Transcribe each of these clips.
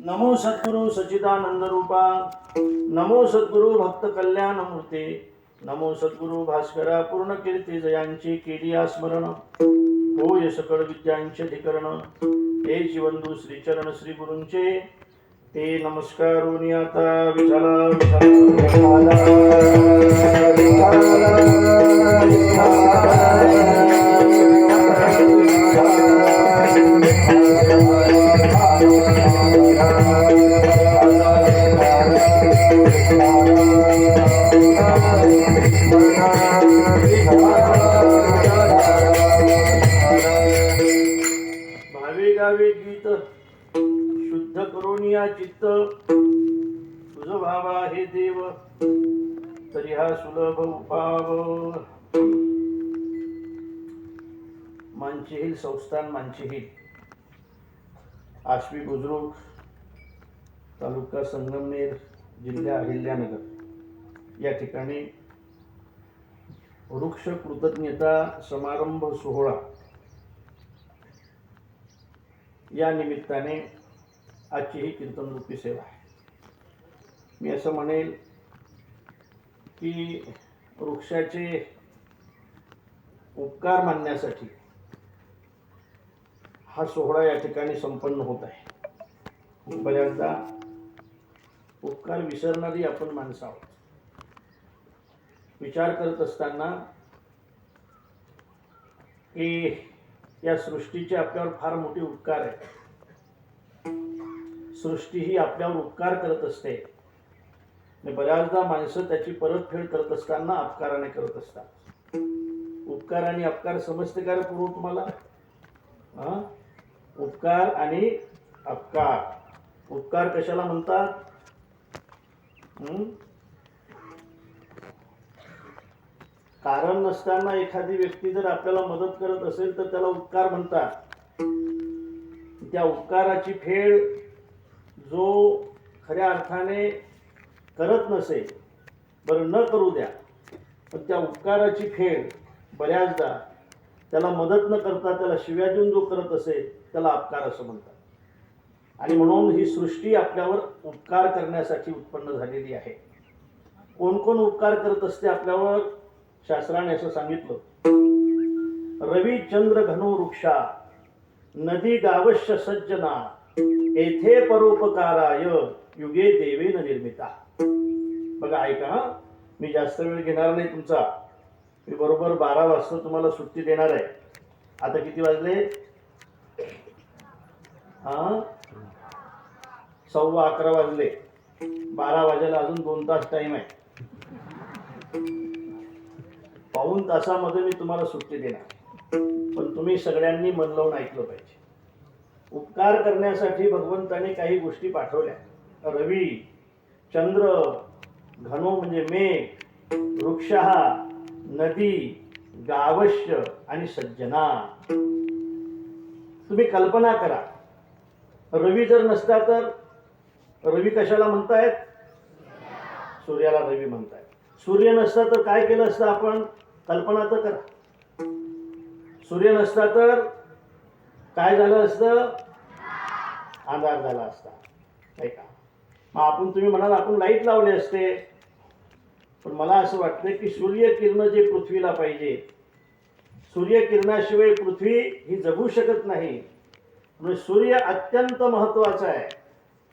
नमो सद्गुरु सच्चिदानंद रूपा, नमो सद्गुरु भक्त कल्याण मूर्ती, नमो सद्गुरु भास्करा पूर्ण कीर्ती जयांची केली स्मरण, होय सकळ विद्यांचे धिकरण, हे जीवंदू श्रीचरण श्री गुरूंचे ते नमस्कारोनी आता विठाला भावे गावे गीत शुद्ध करून या चित्त, तुझ भावा हे देव तरी हा सुलभ उपाव. मानचिहिल संस्थान मानचिहिल, आश्वी बुजुर्ग, तालुका संगमनेर, जिल्हा अहिल्यानगर या ठिकाणी वृक्ष कृतज्ञता समारंभ सोहळा या निमित्ताने आजची ही कीर्तनरूपी सेवा आहे. मी असं म्हणेल की वृक्षाचे उपकार मानण्यासाठी हा सोहळा या ठिकाणी संपन्न होत आहे. बऱ्याचदा उपकार विसरणारी आपण माणसं आहोत. विचार करत असताना की या सृष्टीचे आपल्यावर फार मोठे उपकार आहेत. सृष्टी ही आपल्यावर उपकार करत असते आणि बऱ्याचदा माणसं त्याची परतफेड करत असताना अपकाराने करत असतात. उपकार आणि अपकार समजते का पूर्व तुम्हाला? उपकार आणि अपकार. उपकार कशाला म्हणतात? कारण नसताना एखादी व्यक्ती जर आपल्याला मदत करत असेल तर त्याला उपकार म्हणतात. त्या उपकाराची फेड जो खऱ्या अर्थाने करत नसेल, बरं न करू द्या, पण त्या उपकाराची फेड बऱ्याचदा त्याला मदत न करता त्याला शिव्या देऊन जो करत असेल त्याला अपकार असं म्हणतात. आणि म्हणून ही सृष्टी आपल्यावर उपकार करण्यासाठी उत्पन्न झालेली आहे. कोण कोण उपकार करत असते आपल्यावर? शास्त्राने असं सांगितलं, रवी चंद्र घनो वृक्षा, नदी गावश्य सज्जना, येथे परोपकाराय युगे देवेन निर्मिता. बघा ऐका, मी जास्त वेळ घेणार नाही तुमचा. मी बरोबर 12 वाजता तुम्हाला सुट्टी देणार आहे. आता किती वाजले? 11:15 वाजले. 12 वाजायला अजून 2 तास टाइम आहे. पाऊण तासामध्ये मी तुम्हाला सुट्टी देणार. पण तुम्ही सगळ्यांनी मन लावून ऐकलं पाहिजे. उपकार करण्यासाठी भगवंताने काही गोष्टी पाठवल्या. रवी, चंद्र, घनो म्हणजे मेघ, वृक्ष, नदी, गावश्य आणि सज्जना. तुम्ही कल्पना करा, रवी जर नसता तर, रवी कशाला म्हणतायत? सूर्याला रवी म्हणतायत. सूर्य नसता तर काय केलं असतं आपण? कल्पना तर करा. सूर्य नसता तर काय झालं असतं? अंधार झाला असता, नाही का? मग आपण, तुम्ही म्हणाल आपण लाईट लावले असते. पण मला असं वाटतं की सूर्यकिरण जे पृथ्वीला पाहिजे, सूर्यकिरणाशिवाय पृथ्वी ही जगू शकत नाही. म्हणजे सूर्य अत्यंत महत्वाचा आहे,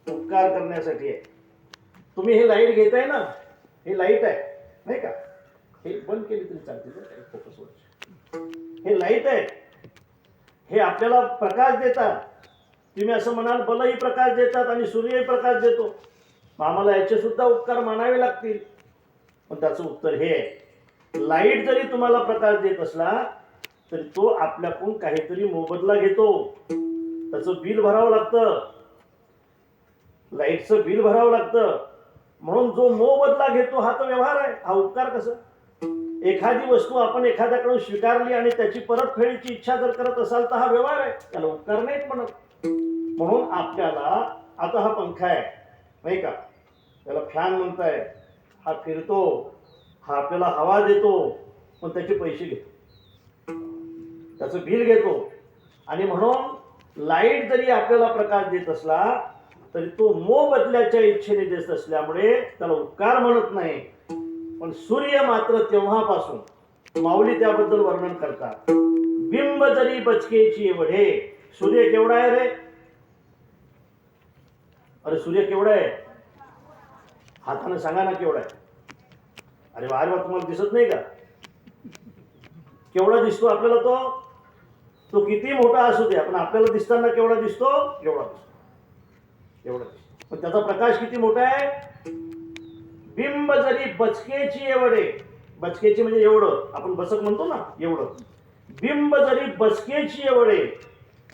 उपकार करण्यासाठी आहे. तुम्ही हे लाईट घेताय ना, हे लाईट आहे, नाही का? हे बंद केली तरी चालते, फोकस वर. हे लाईट आहे, हे आपल्याला प्रकाश देतात. तुम्ही असं म्हणाल बलही प्रकाश देतात आणि सूर्यही प्रकाश देतो, आम्हाला याचे सुद्धा उपकार मानावे लागतील. पण त्याचं उत्तर हे आहे, लाईट जरी तुम्हाला प्रकाश देत असला तरी तो आपल्याकडून काहीतरी मोबदला घेतो. त्याचं बिल भरावं लागतं, लाईटचं बिल भरावं लागतं. म्हणून जो मोबदला घेतो हा तो व्यवहार आहे. हा उपकार कसं? एखादी वस्तू आपण एखाद्याकडून स्वीकारली आणि त्याची परतफेडीची इच्छा जर करत असाल तर हा व्यवहार आहे, त्याला उपकार नाहीत म्हणत. म्हणून आपल्याला आता हा पंखा आहे, नाही का, त्याला फॅन म्हणताय, हा फिरतो, हा आपल्याला हवा देतो, पण त्याचे पैसे घेतो, त्याचं बिल घेतो. आणि म्हणून लाईट जरी आपल्याला प्रकाश देत असला तरी तो मोबदल्याच्या इच्छेने देत असल्यामुळे त्याला उपकार म्हणत नाही. पण सूर्य मात्र तेव्हापासून माऊली त्याबद्दल वर्णन करतात. बिंब जरी बचकेची एवढे. सूर्य केवढा आहे रे? अरे सूर्य केवढा आहे? हाताने सांगा ना केवढा आहे. अरे वा तुम्हाला दिसत नाही का? केवढा दिसतो आपल्याला तो? तो किती मोठा असू द्या पण आपल्याला दिसताना केवढा दिसतो? एवढा दिसतो, एवढा दिसतो. पण त्याचा प्रकाश किती मोठा आहे? बिंब जरी बचकेची एवढे. बचकेची म्हणजे एवढं, आपण बचक म्हणतो ना, एवढं. बिंब जरी बचकेची एवढे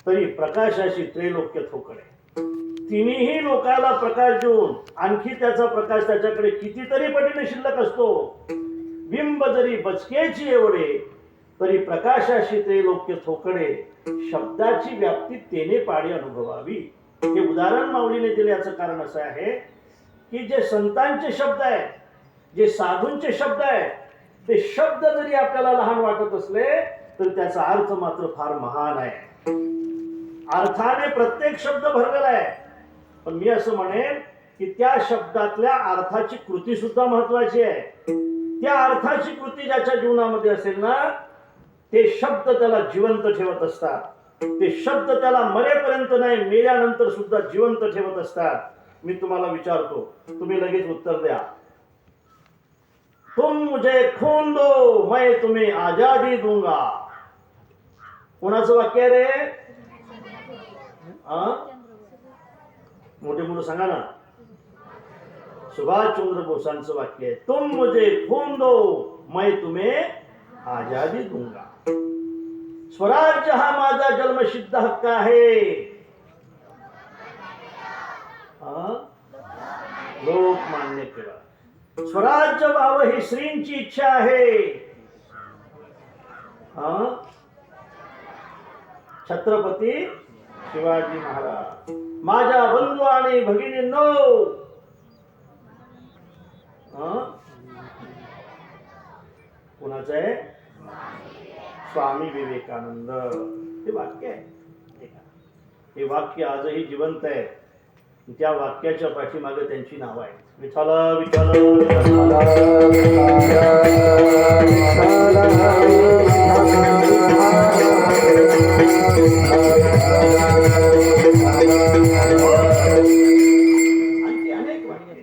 तरी प्रकाशाची त्रैलोक्य थोकडे. तिन्ही लोकाला प्रकाश देऊन आणखी त्याचा प्रकाश त्याच्याकडे कितीतरी पटीने शिल्लक असतो. बिंब जरी बचकेची एवढे तरी प्रकाशाशी त्रैलोक्य थोकडे. शब्दाची व्याप्ती तेने पाडी अनुभवावी. हे उदाहरण माऊलीने दिले. याचं कारण असं आहे की जे संतांचे शब्द आहेत, जे साधूंचे शब्द आहेत, ते शब्द जरी आपल्याला लहान वाटत असले तर त्याचा अर्थ मात्र फार महान आहे. अर्थाने प्रत्येक शब्द भरलेला आहे. पण मी असं म्हणेन की त्या शब्दातल्या अर्थाची कृती सुद्धा महत्वाची आहे. त्या अर्थाची कृती ज्याच्या जीवनामध्ये असेल ना, ते शब्द त्याला जिवंत ठेवत असतात. ते शब्द त्याला मरेपर्यंत नाही, मेल्यानंतर सुद्धा जिवंत ठेवत असतात. मी तुम्हाला विचारतो, तुम्ही लगेच उत्तर द्या. तुम मुझे खून दो, मैं तुम्हें आजादी दूंगा. कोणाचं वाक्य रे? मोठे मोठे सांगा ना. सुभाषचंद्र बोसांचं वाक्य आहे. तुम मुझे खून दो, मैं तुम्हें आजादी दूंगा. स्वराज्य हा माझा जन्मसिद्ध हक्क आहे. लोकमान्य केला. स्वराज्य व्हावं ही श्रींची इच्छा आहे. छत्रपती शिवाजी महाराज. माझ्या बंधू आणि भगिनींनो, कोणाचं आहे? स्वामी विवेकानंद. हे वाक्य आहे. हे वाक्य आजही जिवंत आहे. त्या वाक्याच्या पाठीमागे त्यांची नाव आहेत. विठ्ठल विठ्ठल आणखी अनेक वाक्य.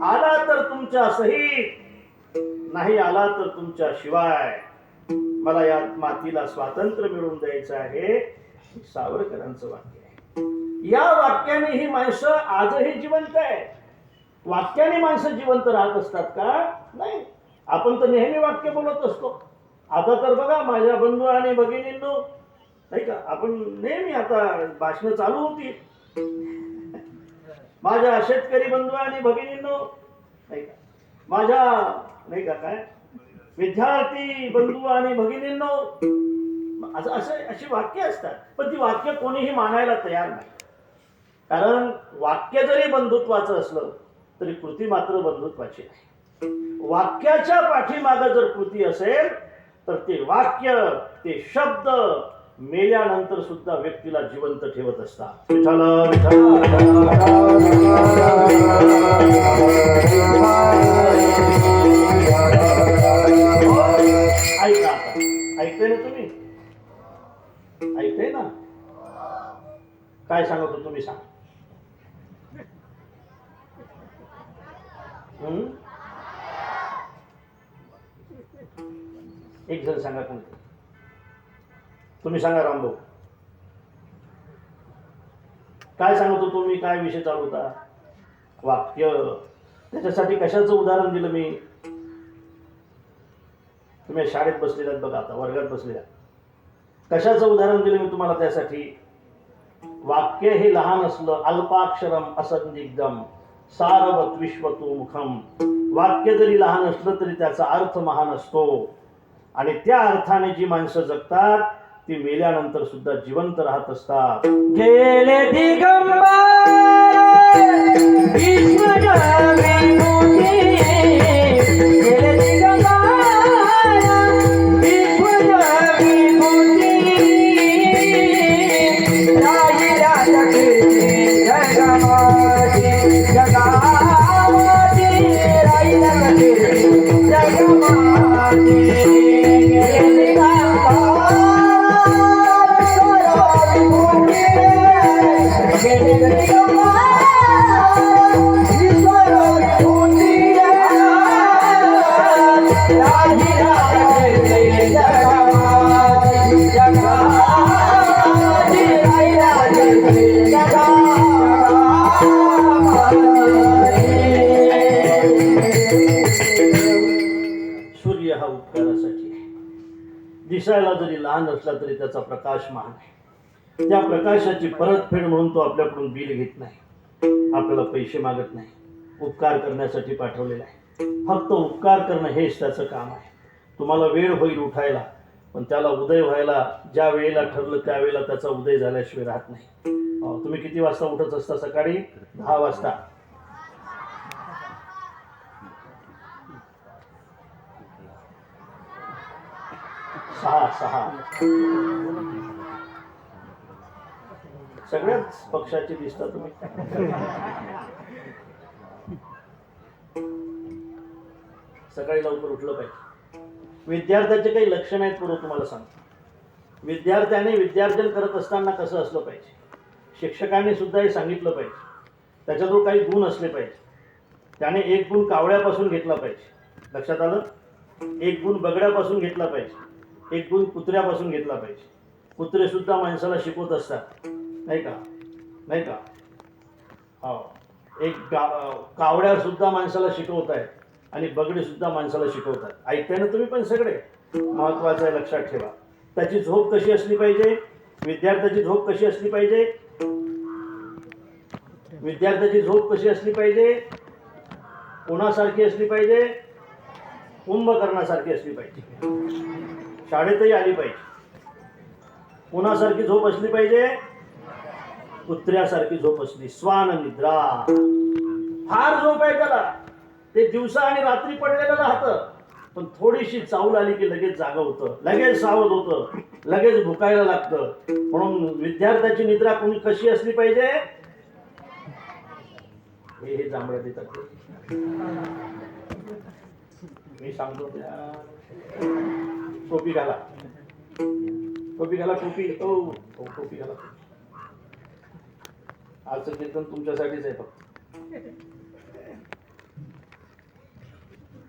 आला तर तुमच्या सहित, नाही आला तर तुमच्या शिवाय. मला या मातीला स्वातंत्र्य मिळवून द्यायचं आहे. सावरकरांचं वाक्य आहे. या वाक्याने ही माणसं आजही जिवंत आहे. वाक्याने माणसं जिवंत राहत असतात का? नाही. आपण तर नेहमी वाक्य बोलत असतो. आता तर बघा माझ्या बंधू आणि भगिनींनो, नाही का, आपण नेहमी आता भाषणं चालू होती. माझ्या शेतकरी बंधू आणि भगिनींनो, नाही का, माझ्या नाही का काय विद्यार्थी बंधू आणि भगिनींनो, अशी वाक्य असतात. पण ती वाक्य कोणीही मानायला तयार नाही. कारण वाक्य जरी बंधुत्वाचं असलं तरी कृती मात्र बंधुत्वाची नाही. वाक्याच्या पाठीमागे जर कृती असेल तर ते वाक्य, ते शब्द मेल्यानंतर सुद्धा व्यक्तीला जिवंत ठेवत असतात. विठ्ठल विठ्ठल ऐका. आता ऐकताय ना तुम्ही? ऐकताय ना? काय सांगतो तुम्ही सांगा. एक जण सांगा. कोणते? तुम्ही सांगा रामभाऊ. काय सांगतो तुम्ही? काय विषय चालू होता? वाक्य. त्याच्यासाठी कशाचं उदाहरण दिलं मी? तुम्ही शाळेत बसलेल्यात बघा, आता वर्गात बसलेल्या. कशाचं उदाहरण दिलं मी तुम्हाला त्यासाठी? वाक्य हे लहान असलं, अल्पाक्षरम असंदिग्धम सारवत विश्वतो मुखम. वाक्य जरी लहान असलं तरी त्याचा अर्थ महान असतो. आणि त्या अर्थाने जी माणसं जगतात ती मेल्यानंतर सुद्धा जिवंत राहत असतात. गेले दिगंबर गेले दिगंबर सूर्य हा उपकारासाठी आहे. दिसायला जरी लहान असला तरी त्याचा प्रकाश महान आहे. त्या प्रकाशाची परतफेड म्हणून तो आपल्याकडून बिल घेत नाही, आपल्याला पैसे मागत नाही, उपकार करण्यासाठी पाठवलेला आहे. फक्त उपकार करणं हेच त्याचं काम आहे. तुम्हाला वेळ होईल उठायला, पण त्याला उदय व्हायला ज्या वेळेला ठरलं त्यावेळेला त्याचा उदय झाल्याशिवाय राहत नाही. तुम्ही किती वाजता उठत असता? सकाळी 10 वाजता. सहा सगळ्याच पक्षाचे दिसता तुम्ही. सकाळी लवकर उठलं पाहिजे. विद्यार्थ्याचे काही लक्षण आहेत पूर्व तुम्हाला सांगतो. विद्यार्थ्याने विद्यार्जन करत असताना कसं असलं पाहिजे, शिक्षकांनी सुद्धा हे सांगितलं पाहिजे. त्याच्याजवळ काही गुण असले पाहिजे. त्याने एक गुण कावळ्यापासून घेतला पाहिजे. लक्षात आलं? एक गुण बगड्यापासून घेतला पाहिजे, एक गुण कुत्र्यापासून घेतला पाहिजे. कुत्रे सुद्धा माणसाला शिकवत असतात, नाही का? नाही का? हो. एक कावड्या सुद्धा माणसाला शिकवत आहेत आणि बगडे सुद्धा माणसाला शिकवतात. ऐकताय ना तुम्ही पण सगळे? महत्वाचं आहे, लक्षात ठेवा. त्याची झोप कशी असली पाहिजे? विद्यार्थ्याची झोप कशी असली पाहिजे? विद्यार्थ्याची झोप कशी असली पाहिजे? कोणासारखी असली पाहिजे? कुंभकर्णासारखी असली पाहिजे. शाळेतही आली पाहिजे. कोणासारखी झोप असली पाहिजे? कुत्र्यासारखी झोप असली. स्वान निद्रा. फार झोप आहे त्याला. ते दिवसा आणि रात्री पडलेलं राहतं, पण थोडीशी चावल आली की लगेच जागा होतं, लगेच सावध होतं, लगेच भुकायला लागतं. म्हणून विद्यार्थ्याची निद्रा कोणी कशी असली पाहिजे? हे जांभळ्या देतात. मी सांगतो त्या टोपी घाला, टोपी घाला, टोपी. टोपी घाला. आजचं कीर्तन तुमच्यासाठीच आहे फक्त.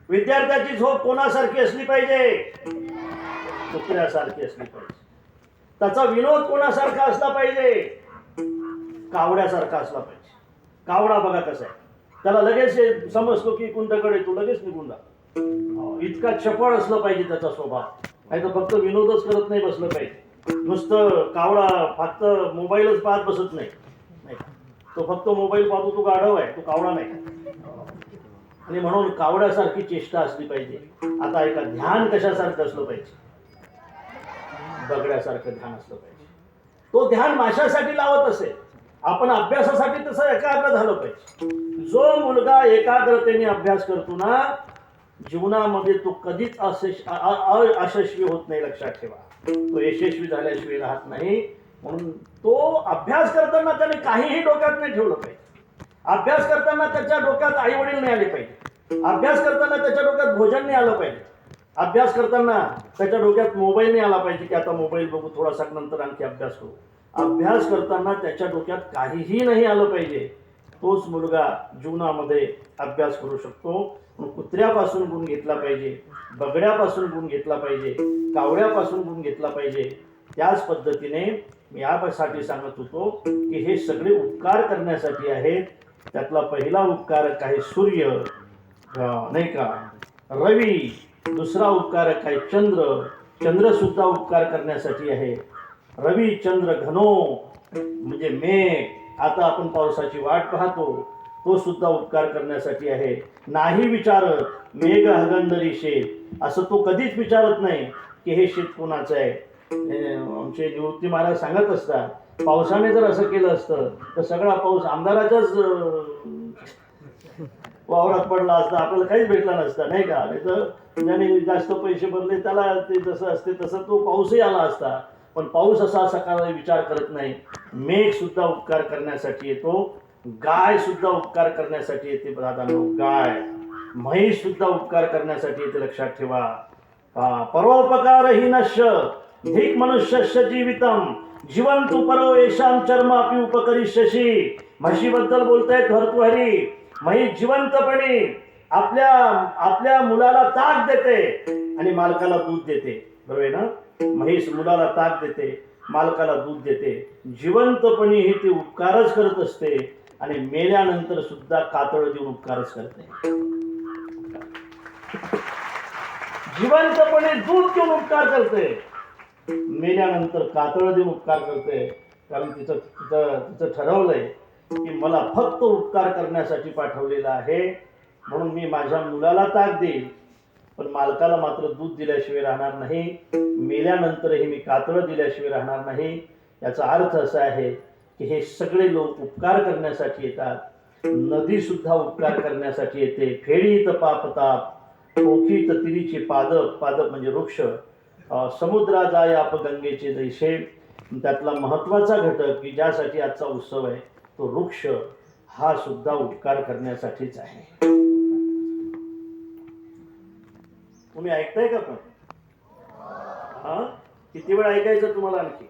विद्यार्थ्याची झोप कोणासारखी असली पाहिजे? कुत्र्यासारखी असली पाहिजे. त्याचा विनोद कोणासारखा असला पाहिजे? कावड्यासारखा असला पाहिजे. कावडा बघा कसा आहे, त्याला लगेच समजतो की कुंटाकडे तू लगेच निघून जा. इतका चपळ असलं पाहिजे त्याचा स्वभाव. नाही तर फक्त विनोदच करत नाही बसलं पाहिजे. नुसतं कावडा फक्त मोबाईलच पाहत बसत नाही. तो फक्त मोबाईल पाहतो, तो गाढव आहे, तो कावडा नाही. आणि म्हणून कावड्यासारखी चेष्टा असली पाहिजे. आता ऐका, ध्यान कशासारखं असलं पाहिजे? बगड्यासारखं ध्यान असलं पाहिजे. तो ध्यान माशासाठी लावत असेल, आपण अभ्यासासाठी तसं एकाग्र झालं पाहिजे. जो मुलगा एकाग्रतेने अभ्यास करतो ना, जीवनामध्ये तो कधीच अयशस्वी होत नाही. लक्षात ठेवा, तो यशस्वी झाल्याशिवाय राहत नाही. म्हणून तो अभ्यास करताना त्याने काहीही डोक्यात नाही ठेवलं पाहिजे. अभ्यास करताना त्याच्या डोक्यात आई वडील नाही आले पाहिजे. अभ्यास करताना त्याच्या डोक्यात भोजन नाही आलं पाहिजे. अभ्यास करताना त्याच्या डोक्यात मोबाईल नाही आला पाहिजे की आता मोबाईल बघू, थोडासा नंतर आणखी अभ्यास करू. अभ्यास करताना त्याच्या डोक्यात काहीही नाही आलं पाहिजे. तोच मुलगा जीवनामध्ये अभ्यास करू शकतो. कुत्र्यापासून गुण घेतला पाहिजे, बगड्यापासून गुण घेतला पाहिजे, कावड्यापासून गुण घेतला पाहिजे. त्याच पद्धतीने मी यासाठी सांगत होतो की हे सगळे उपकार करण्यासाठी आहेत. त्यातला पहिला उपकारक आहे सूर्य, नाही का, रवी. दुसरा उपकारक आहे चंद्र. चंद्र सुद्धा उपकार करण्यासाठी आहे. रवी चंद्र घनो म्हणजे मेघ. आता आपण पावसाची वाट पाहतो, तो सुद्धा उपकार करण्यासाठी आहे. नाही विचारत मेघ हगंदरी शेत, असं तो कधीच विचारत नाही की हे शेत कोणाचं आहे. आमचे निवृत्ती महाराज सांगत असतात, पावसाने जर असं केलं असतं तर सगळा पाऊस आमदाराच्याच वावरात पडला असता, आपल्याला काहीच भेटला नसता, नाही का. नाही तर ज्याने जास्त पैसे भरले त्याला ते जसं असते तसं तो पाऊसही आला असता. पण पाऊस असा सकाळी विचार करत नाही. मेघ सुद्धा उपकार करण्यासाठी येतो. गाय सुद्धा उपकार करण्यासाठी येते. प्राधान्य गाय. म्हैस सुद्धा उपकार करण्यासाठी येते. लक्षात ठेवा. परोपकार हि नश्य धिक मनुष्यस्य जीवितम जीवंतु परो येषां चर्म अपि उपकरिष्यसि. म्हशीबद्दल बोलतायत भर्तृहरी. म्हैस जिवंतपणे आपल्या आपल्या मुलाला ताक देते आणि मालकाला दूध देते. बरोबर आहे ना? म्हैस मुलाला ताक देते, मालकाला दूध देते. जिवंतपणी ही ती उपकारच करत असते आणि मेल्यानंतर सुद्धा कातळ देऊन उपकारच करते. जिवंतपणे दूध देऊन उपकार करते, मेल्यानंतर कातळ देऊन उपकार करते. कारण तिचं तिचं तिचं ठरवलंय की मला फक्त उपकार करण्यासाठी पाठवलेलं आहे, म्हणून मी माझ्या मुलाला ताक देईल, पण मालकाला मात्र दूध दिल्याशिवाय राहणार नाही. मेल्यानंतरही मी कातळ दिल्याशिवाय राहणार नाही. याचा अर्थ असा आहे की हे सगळे लोक उपकार करण्यासाठी येतात. नदी सुद्धा उपकार करण्यासाठी येते. फेडीत पापताप पोखीत तिरीचे पादप, पादप म्हणजे वृक्ष. समुद्रा जाय आप गंगेचे जैसे. त्यातला महत्वाचा घटक की ज्यासाठी आजचा उत्सव आहे तो वृक्ष हा सुद्धा उपकार करण्यासाठीच आहे. तुम्ही ऐकताय का? पण हा किती वेळ ऐकायचं तुम्हाला? आणखी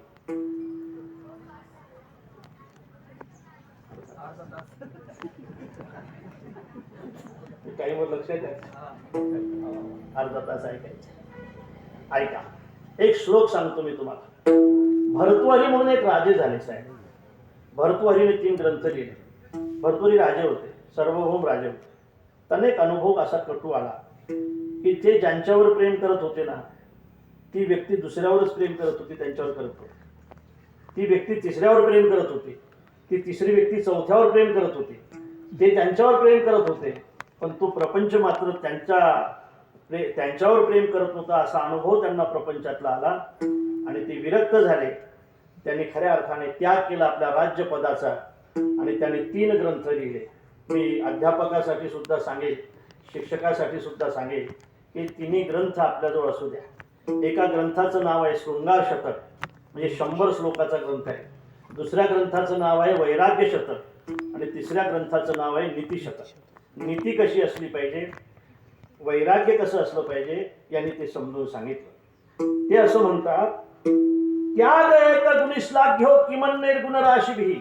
टाईमवर लक्ष द्यायचं. अर्धा तास ऐकायचं. ऐका, एक श्लोक सांगतो मी तुम्हाला. भर्तृहरी म्हणून एक राजे झाले साहेब. भर्तृहरीने 3 ग्रंथ लिहिले. भर्तृहरी राजे होते, सार्वभौम राजे होते. त्यांना एक अनुभव असा कटू आला की ते ज्यांच्यावर प्रेम करत होते ना, ती व्यक्ती दुसऱ्यावरच प्रेम करत होती, त्यांच्यावर करत होती. ती व्यक्ती तिसऱ्यावर प्रेम करत होती, ती तिसरी व्यक्ती चौथ्यावर प्रेम करत होती. ते त्यांच्यावर प्रेम करत होते, पण तो प्रपंच मात्र त्यांच्यावर प्रेम करत नव्हता. असा अनुभव त्यांना प्रपंचातला आला आणि ते विरक्त झाले. त्यांनी खऱ्या अर्थाने त्याग केला आपल्या राज्यपदाचा आणि त्यांनी 3 ग्रंथ लिहिले. मी अध्यापकासाठी सुद्धा सांगेल, शिक्षकासाठी सुद्धा सांगेल की 3 ग्रंथ आपल्याजवळ असू द्या. एका ग्रंथाचं नाव आहे शृंगार शतक, म्हणजे 100 श्लोकाचा ग्रंथ आहे. दुसऱ्या ग्रंथाचं नाव आहे वैराग्य शतक आणि तिसऱ्या ग्रंथाचं नाव आहे नीती शतक. नीती कशी असली पाहिजे, वैराग्य कसं असलं पाहिजे यांनी ते समजून सांगितलं. ते असं म्हणतात, त्याग एक गुणिश्लाघ्यो किमन निर्गुण राशीभिः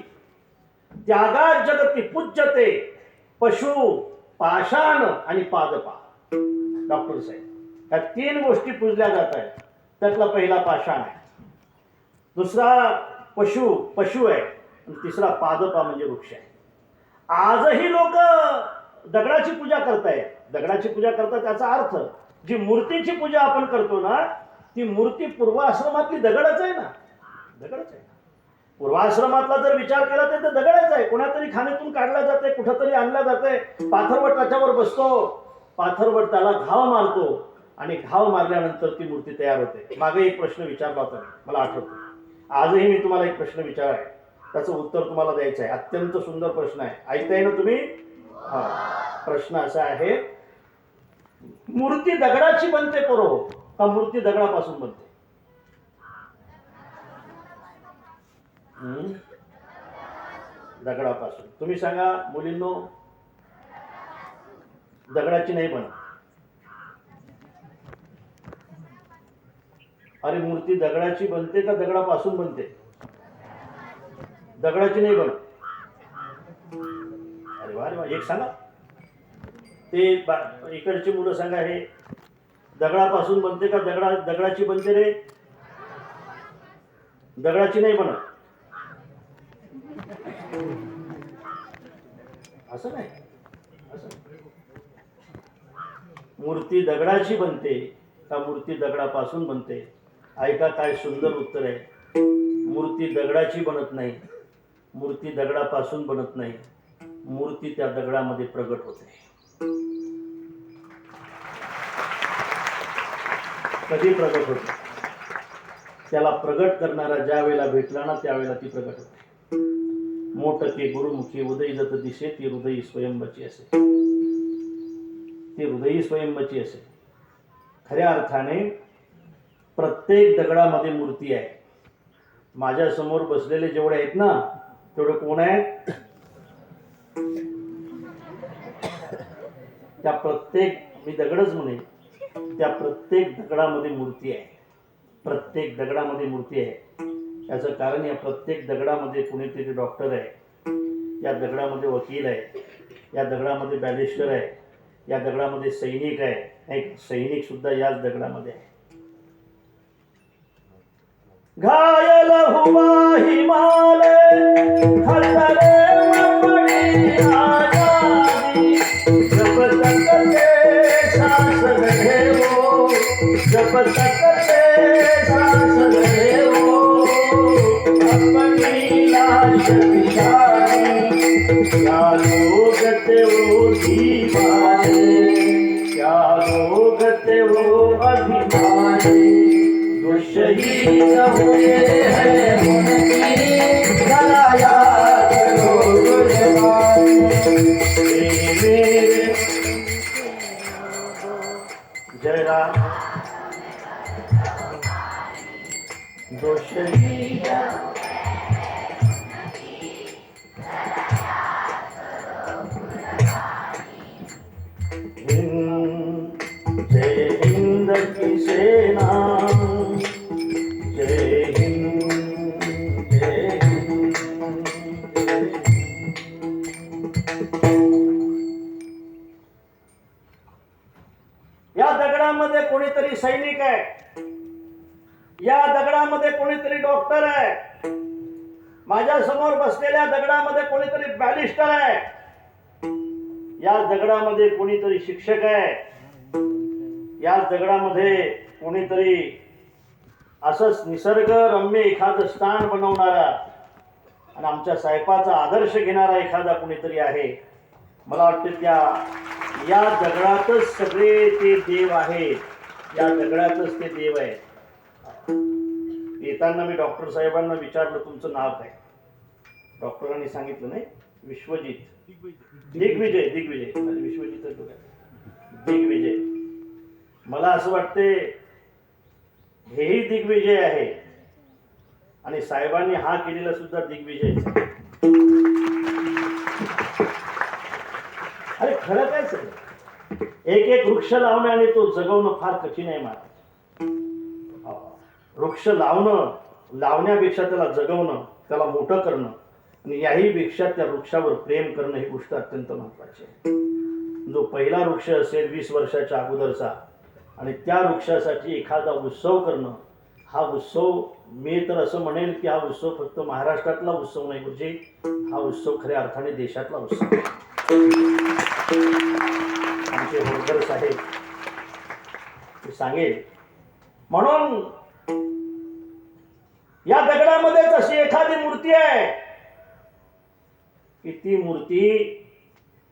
त्यागात जगती पूज्यते पशु पाषाण आणि पादपा. डॉक्टर साहेब, ह्या 3 गोष्टी पूजल्या जात आहेत. त्यातला पहिला पाषाण आहे, दुसरा पशु आहे आणि तिसरा पादपा म्हणजे वृक्ष आहे. आजही लोक दगडाची पूजा करतायत. दगडाची पूजा करतात त्याचा अर्थ जी मूर्तीची पूजा आपण करतो ना, ती मूर्ती पूर्वाश्रमातली दगडच आहे ना, दगडच आहे. पूर्वाश्रमातला जर विचार केला तर दगडच आहे. कोणातरी खाणीतून काढला जाते, कुठंतरी आणला जाते. पाथरवट त्याच्यावर बसतो, पाथरवट त्याला घाव मारतो आणि घाव मारल्यानंतर ती मूर्ती तयार होते. मागे एक प्रश्न विचारला होता, मला आठवतो. आजही मी तुम्हाला एक प्रश्न विचार आहे, त्याचं उत्तर तुम्हाला द्यायचं आहे. अत्यंत सुंदर प्रश्न आहे, ऐकताय ना तुम्ही? हा, प्रश्न असा आहे, मूर्ती दगडाची बनते परो का मूर्ती दगडापासून बनते? दगडापासून. तुम्ही सांगा मुलींनो. दगडाची नाही बनत. अरे मूर्ती दगडाची बनते का दगडापासून बनते? दगडाची नाही बनत. अरे वा रे वा, एक सांगा. ते इकडची मुलं सांगा, हे दगडापासून बनते का दगडाची बनते रे? दगडाची नाही बनत. असं नाही, असं मूर्ती दगडाची बनते का मूर्ती दगडापासून बनते? ऐका काय सुंदर उत्तर आहे. मूर्ती दगडाची बनत नाही, मूर्ती दगडापासून बनत नाही, मूर्ती त्या दगडामध्ये प्रगट होते. कधी प्रगट होते? त्याला प्रगट करणारा ज्या वेळेला भेटला ना त्यावेळेला ती प्रगट होते. मोठके गुरुमुखी उदय जत दिसे ती हृदयी स्वयंबची असे. ती हृदयी स्वयंबची असे. खऱ्या अर्थाने प्रत्येक दगडामध्ये मूर्ती आहे. माझ्या समोर बसलेले जेवढे आहेत ना तेवढे कोण आहेत? त्या प्रत्येक, मी दगडच म्हणेन, त्या प्रत्येक दगडामध्ये मूर्ती आहे. प्रत्येक दगडामध्ये मूर्ती आहे. याचं कारण या प्रत्येक दगडामध्ये कुणीतरी डॉक्टर आहे, या दगडामध्ये वकील आहे, या दगडामध्ये बॅरिस्टर आहे, या दगडामध्ये सैनिक आहे, एक सैनिक सुद्धा याच दगडामध्ये आहे. घायल हुआ हिमालय खतरे में पड़ी आजादी, जब तक ते सांस रहे हो, जब तक ते सांस रहे हो, अपनी लाश बिछाई, क्या लोग थे वो दीवाने, क्या लोग थे वो अभिमानी, जो शहीद हुए हैं उनकी जरा याद करो जय राम. जो शहीद हिंद, जय हिंद की सेना, जय हिंद, जय हिंद. या दगडामध्ये कोणीतरी सैनिक आहे, या दगडामध्ये कोणीतरी डॉक्टर आहे, माझ्या समोर बसलेल्या दगडामध्ये कोणीतरी बॅरिस्टर आहे, या दगडामध्ये कोणीतरी शिक्षक आहे, या दगडामध्ये कोणीतरी असंच निसर्गरम्य एखादं स्थान बनवणारा आणि आमच्या साहेबाचा आदर्श घेणारा एखादा कोणीतरी आहे. मला वाटतं या दगडातच सगळे ते देव आहेत, या दगडातच ते देव आहेत. येताना मी डॉक्टर साहेबांना विचारलं तुमचं नाव काय. डॉक्टरांनी सांगितलं नाही विश्वजित. दिग्विजय. विश्वजित दिग्विजय. मला असं वाटते हेही दिग्विजय आहे आणि साहेबांनी हा केलेला सुद्धा दिग्विजय. अरे खरं काय सगळं एक वृक्ष लावणं आणि तो जगवणं फार कठीण आहे महाराज. वृक्ष लावण्यापेक्षा त्याला जगवणं, त्याला मोठं करणं आणि याहीपेक्षा त्या वृक्षावर प्रेम करणं ही गोष्ट अत्यंत महत्वाची आहे. जो पहिला वृक्ष असेल 20 वर्षाच्या अगोदरचा आणि त्या वृक्षासाठी एखादा उत्सव करणं, हा उत्सव मी तर असं म्हणेन की हा उत्सव फक्त महाराष्ट्रातला उत्सव नाही गुरुजी, हा उत्सव खऱ्या अर्थाने देशातला उत्सव. आमचे होळकर साहेब सांगेल म्हणून या दगडामध्येच अशी एखादी मूर्ती आहे की ती मूर्ती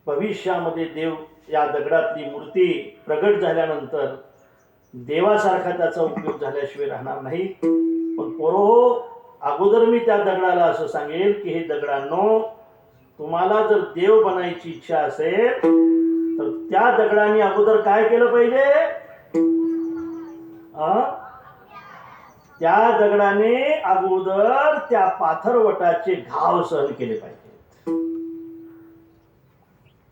भविष्यामध्ये देव, या दगडातली मूर्ती प्रगट झाल्यानंतर देवासारखा त्याचा उपयोग झाल्याशिवाय राहणार नाही. पण पोरो अगोदर मी त्या दगडाला असं सांगेल की हे दगडांनो, तुम्हाला जर देव बनायची इच्छा असेल तर त्या दगडांनी अगोदर काय केलं पाहिजे. त्या दगडाने अगोदर त्या पाथरवटाचे घाव सहन केले पाहिजे,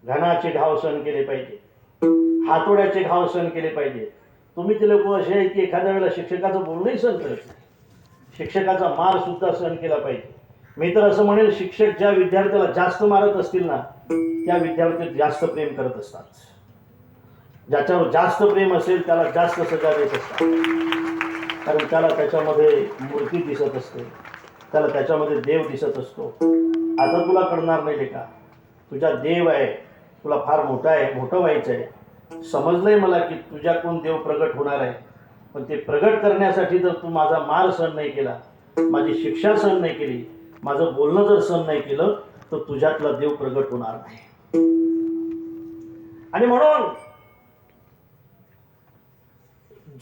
घणाचे घाव सहन केले पाहिजे, हातोड्याचे घाव सहन केले पाहिजे. तुम्ही ते लोक असे आहेत की एखाद्या वेळेला शिक्षकाचं बोलणंही सहन करत नाही, शिक्षकाचा मार सुद्धा सहन केला पाहिजे. मी तर असं म्हणेल शिक्षक ज्या विद्यार्थ्याला जास्त मारत असतील ना त्या विद्यार्थी जास्त प्रेम करत असतात. ज्याच्यावर जास्त प्रेम असेल त्याला जास्त सजा देत असतात, कारण त्याला त्याच्यामध्ये मूर्ती दिसत असते, त्याला त्याच्यामध्ये देव दिसत असतो. आता तुला कळणार नाही का, तुझा देव आहे, तुला फार मोठा आहे, मोठं व्हायचं आहे. समजलंय मला की तुझ्याकडून देव प्रगट होणार आहे, पण ते प्रगट करण्यासाठी जर तू माझा मार सहन नाही केला, माझी शिक्षा सहन नाही केली, माझं बोलणं जर सहन नाही केलं तर तुझ्यातला देव प्रगट होणार नाही. आणि म्हणून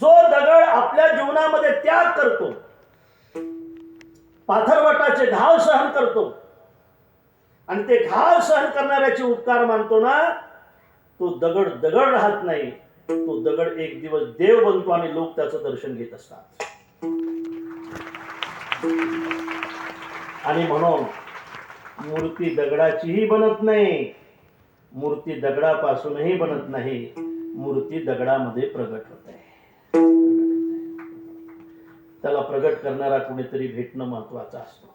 जो दगड आपल्या जीवनामध्ये त्याग करतो, पाथरवटाचे घाव सहन करतो आणि ते घाव सहन करणाऱ्याचे उपकार मानतो ना, तो दगड दगड राहत नाही, तो दगड एक दिवस देव बनतो आणि लोक त्याचं दर्शन घेत असतात. आणि म्हणून मूर्ती दगडाचीही बनत नाही, मूर्ती दगडापासूनही बनत नाही, मूर्ती दगडामध्ये प्रगट होते. त्याला प्रगट करणारा कोणीतरी भेटणं महत्वाचं असतं.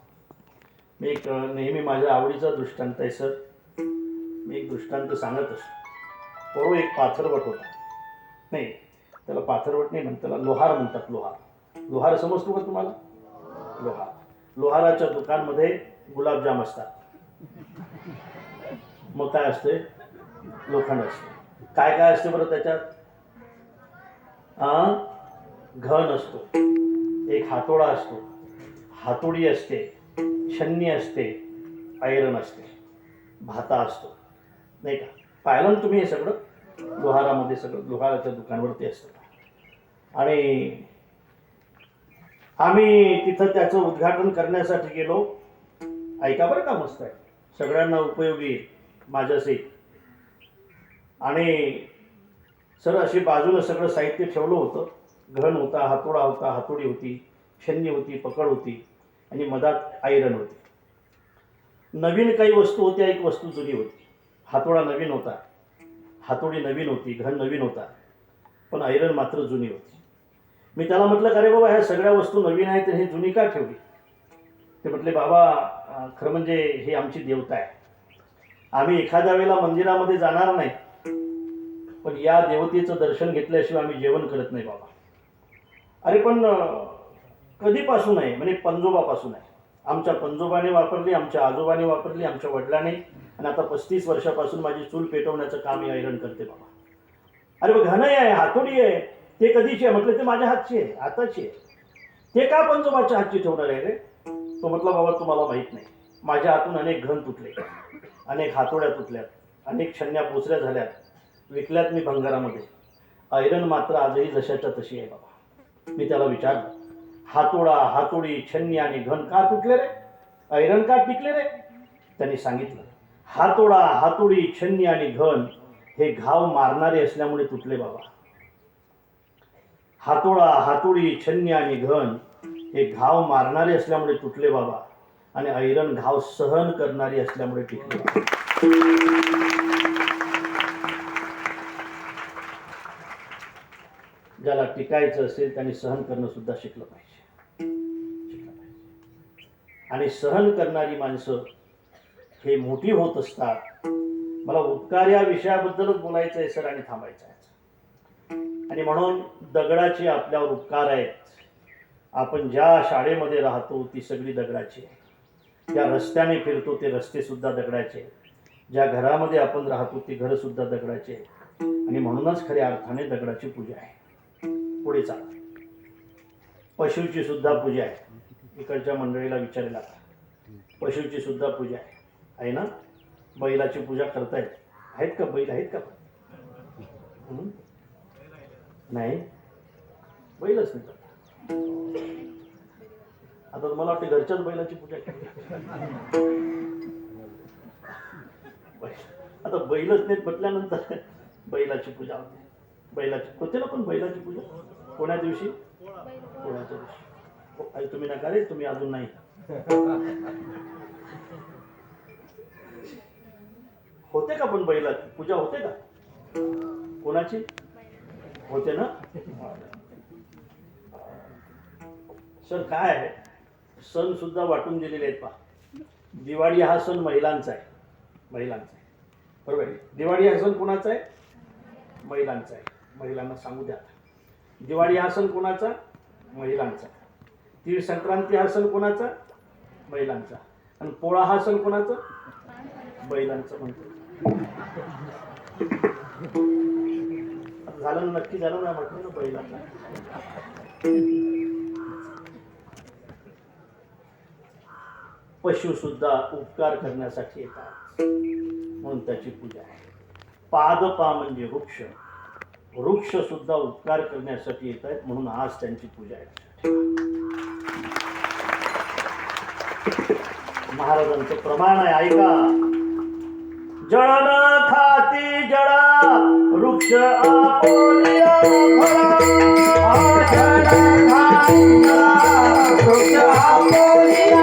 मी एक नेहमी माझ्या आवडीचा दृष्टांत आहे सर. मी एक दृष्टांत सांगत असतो. बरोबर एक पाथरवट होता. नाही, त्याला पाथरवट नाही म्हणतात, त्याला लोहार म्हणतात. लोहार समजतो का तुम्हाला? लोहाराच्या दुकानमध्ये गुलाबजाम असतात. मग काय असते? लोखंड असते. काय काय असते बरं त्याच्यात? घन असतो, एक हातोडा असतो, हातोडी असते, छन्नी असते, आयरन असते, भाता असतो. नाही का? पाहिलं ना तुम्ही? हे सगळं लोहारामध्ये, सगळं लोहाराच्या दुकानावरती असतं. आणि आम्ही तिथं त्याचं उद्घाटन करण्यासाठी गेलो. ऐका बरं का, मस्त आहे, सगळ्यांना उपयोगी माझ्याशी. आणि सर अशी बाजूला सगळं साहित्य ठेवलं होतं. घन होता, हातोडा होता, हातोडी होती, छन्नी होती, पकड होती आणि मधात आयरन होती. नवीन काही वस्तू होत्या, एक वस्तू जुनी होती. हातोडा नवीन होता, हातोडी नवीन होती, घन नवीन होता, पण आयरन मात्र जुनी होती. मी त्याला म्हटलं, अरे बाबा, ह्या सगळ्या वस्तू नवीन आहेत, हे जुनी का ठेवली? ते म्हटले, बाबा खरं म्हणजे ही आमची देवता आहे. आम्ही एखाद्या वेळेला मंदिरामध्ये जाणार नाही, पण या देवतेचं दर्शन घेतल्याशिवाय आम्ही जेवण करत नाही बाबा. अरे पण कधीपासून आहे? म्हणजे पंजोबापासून आहे. आमच्या पंजोबाने वापरली, आमच्या आजोबाने वापरली, आमच्या वडिलांनी, आणि आता 35 वर्षापासून माझी चूल पेटवण्याचं काम मी आयरन करते बाबा. अरे मग घन आहे, हातोडी आहे, ते कधीची आहे? म्हटलं ते माझ्या हातची आहे, हाताची आहे. ते का पंजोबाच्या हातची ठेवणार आहे रे? तो म्हटला, बाबा तुम्हाला माहीत नाही, माझ्या हातून अनेक घन तुटले, अनेक हातोड्या तुटल्यात, अनेक छन्न्या पोचऱ्या झाल्यात, विकल्यात मी भंगारामध्ये. आयरन मात्र आजही जशाच्या तशी आहे बाबा. मी त्याला विचारलं, हातोडा, हातोडी, छन्नी आणि घन का तुटले रे? आयरन का टिकले रे? त्यांनी सांगितलं, हातोडा, हातोडी, छन्नी आणि घन हे घाव मारणारे असल्यामुळे तुटले बाबा. हातोडा, हातोडी, छन्नी आणि घन हे घाव मारणारे असल्यामुळे तुटले बाबा, आणि आयरन घाव सहन करणारी असल्यामुळे टिकले बाबा. ज्याला टिकायचं असेल त्यांनी सहन करणं सुद्धा शिकलं पाहिजे. आणि सहन करणारी माणसं हे मोठी होत असतात. मला उपकार या विषयाबद्दलच बोलायचं आहे सर, आणि थांबायचं आहे. आणि म्हणून दगडाचे आपल्यावर उपकार आहेत. आपण ज्या शाळेमध्ये राहतो ती सगळी दगडाची आहे. ज्या रस्त्याने फिरतो ते रस्ते सुद्धा दगडाचे आहेत. ज्या घरामध्ये आपण राहतो ते घर सुद्धा दगडाचे आहे. आणि म्हणूनच खऱ्या अर्थाने दगडाची पूजा आहे. पुढे चाल. पशुची सुद्धा पूजा आहे. इकडच्या मंडळीला विचारायला, पशुची सुद्धा पूजा आहे ना? बैलाची पूजा करतायत? आहेत का बैल? आहेत का? नाही, बैलच नाही. आता मला वाटतं घरच्याच बैलाची पूजा केली. आता बैलच नाहीत म्हटल्यानंतर बैलाची पूजा होते. बैलाची होते ना, पण बैलाची पूजा कोण्या दिवशी? पोळ्याच्या दिवशी. तुम्ही नका रे, तुम्ही अजून नाही. होते का पण बैलाची पूजा होते का? कोणाची होते ना? सर काय आहे, सण सुद्धा वाटून दिलेले आहेत पहा. दिवाळी हा सण महिलांचा आहे. महिलांचा आहे, बरोबर आहे. दिवाळी हा सण कोणाचा आहे? महिलांचा आहे. महिलांना सांगू द्या, दिवाळी हा सण कोणाचा? महिलांचा. तीळ संक्रांती हा सण कोणाचा? महिलांचा. आणि पोळा हा सण कोणाचा? बैलांचा म्हणतो. झालं नक्की झालं ना, म्हटलं ना बैलांचा. पशु सुद्धा उपकार करण्यासाठी येतात, म्हणून त्याची पूजा आहे. पादपा म्हणजे वृक्ष. वृक्ष सुद्धा उपकार करण्यासाठी येत आहेत, म्हणून आज त्यांची पूजा आहे. महाराजांचं प्रमाण आहे, ऐका. जळन खाती जळा वृक्ष आपोलिया फळा. जळन खाती जळा वृक्ष आपोलिया.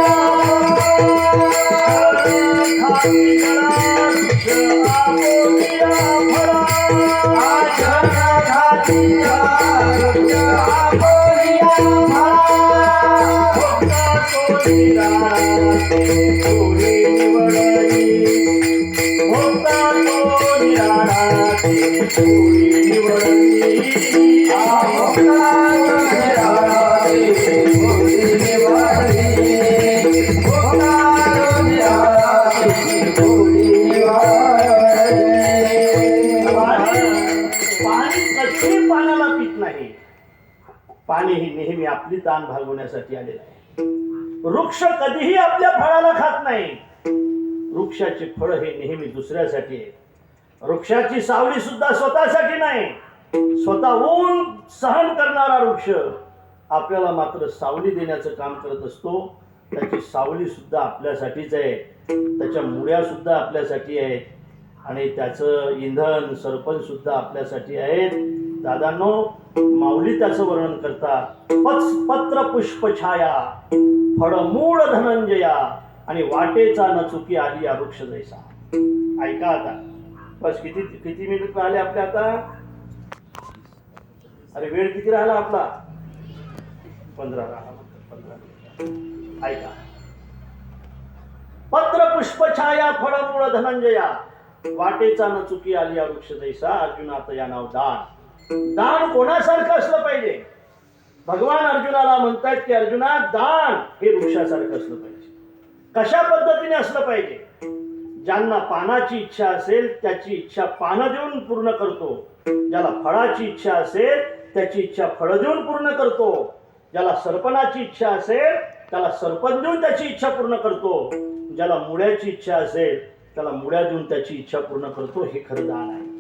खाती जळा वृक्ष आपोलिया फळा. जळन खाती जळा वृक्ष आपोलिया फळा. होता तो निराळा ते फुली निवडली. पाणी कधी पाण्याला पित नाही. पाणी ही नेहमी आपली ताण भागवण्यासाठी आलेलं आहे. वृक्ष कधीही आपल्या फळाला खात नाही. वृक्षाचे फळ हे नेहमी दुसऱ्यासाठी आहे. वृक्षाची सावली सुद्धा स्वतःसाठी नाही. स्वतः ऊन सहन करणारा वृक्ष आपल्याला मात्र सावली देण्याचं काम करत असतो. त्याची सावली सुद्धा आपल्यासाठीच आहे. त्याच्या मुळ्या सुद्धा आपल्यासाठी आहेत आणि त्याचं इंधन सरपण सुद्धा आपल्यासाठी आहेत. दादांनो, माऊली त्याचं वर्णन करतात. पत्र पुष्प छाया फळ मूळ धनंजया आणि वाटेचा न चुकी आली या वृक्ष जैसा. ऐका आता. बस किती किती मिनिट राहिले आपले आता? अरे वेळ किती राहिला आपला? 15 राहिला. 15 मिनिट. ऐका. पत्र पुष्प छाया फळ मूळ धनंजया वाटेचा न चुकी आली या वृक्ष जैसा. अर्जुनात या नाव दान. दान कोणासारखं असलं पाहिजे? भगवान अर्जुनाला म्हणतात की अर्जुना, दान हे वृक्षासारखं असलं पाहिजे. कशा पद्धतीने असलं पाहिजे? ज्यांना पानाची इच्छा असेल त्याची इच्छा पानं देऊन पूर्ण करतो. ज्याला फळाची इच्छा असेल त्याची इच्छा फळं देऊन पूर्ण करतो. ज्याला सरपणाची इच्छा असेल त्याला सरपण देऊन त्याची इच्छा पूर्ण करतो. ज्याला मुळ्याची इच्छा असेल त्याला मुळ्या देऊन त्याची इच्छा पूर्ण करतो. हे खरं दान आहे.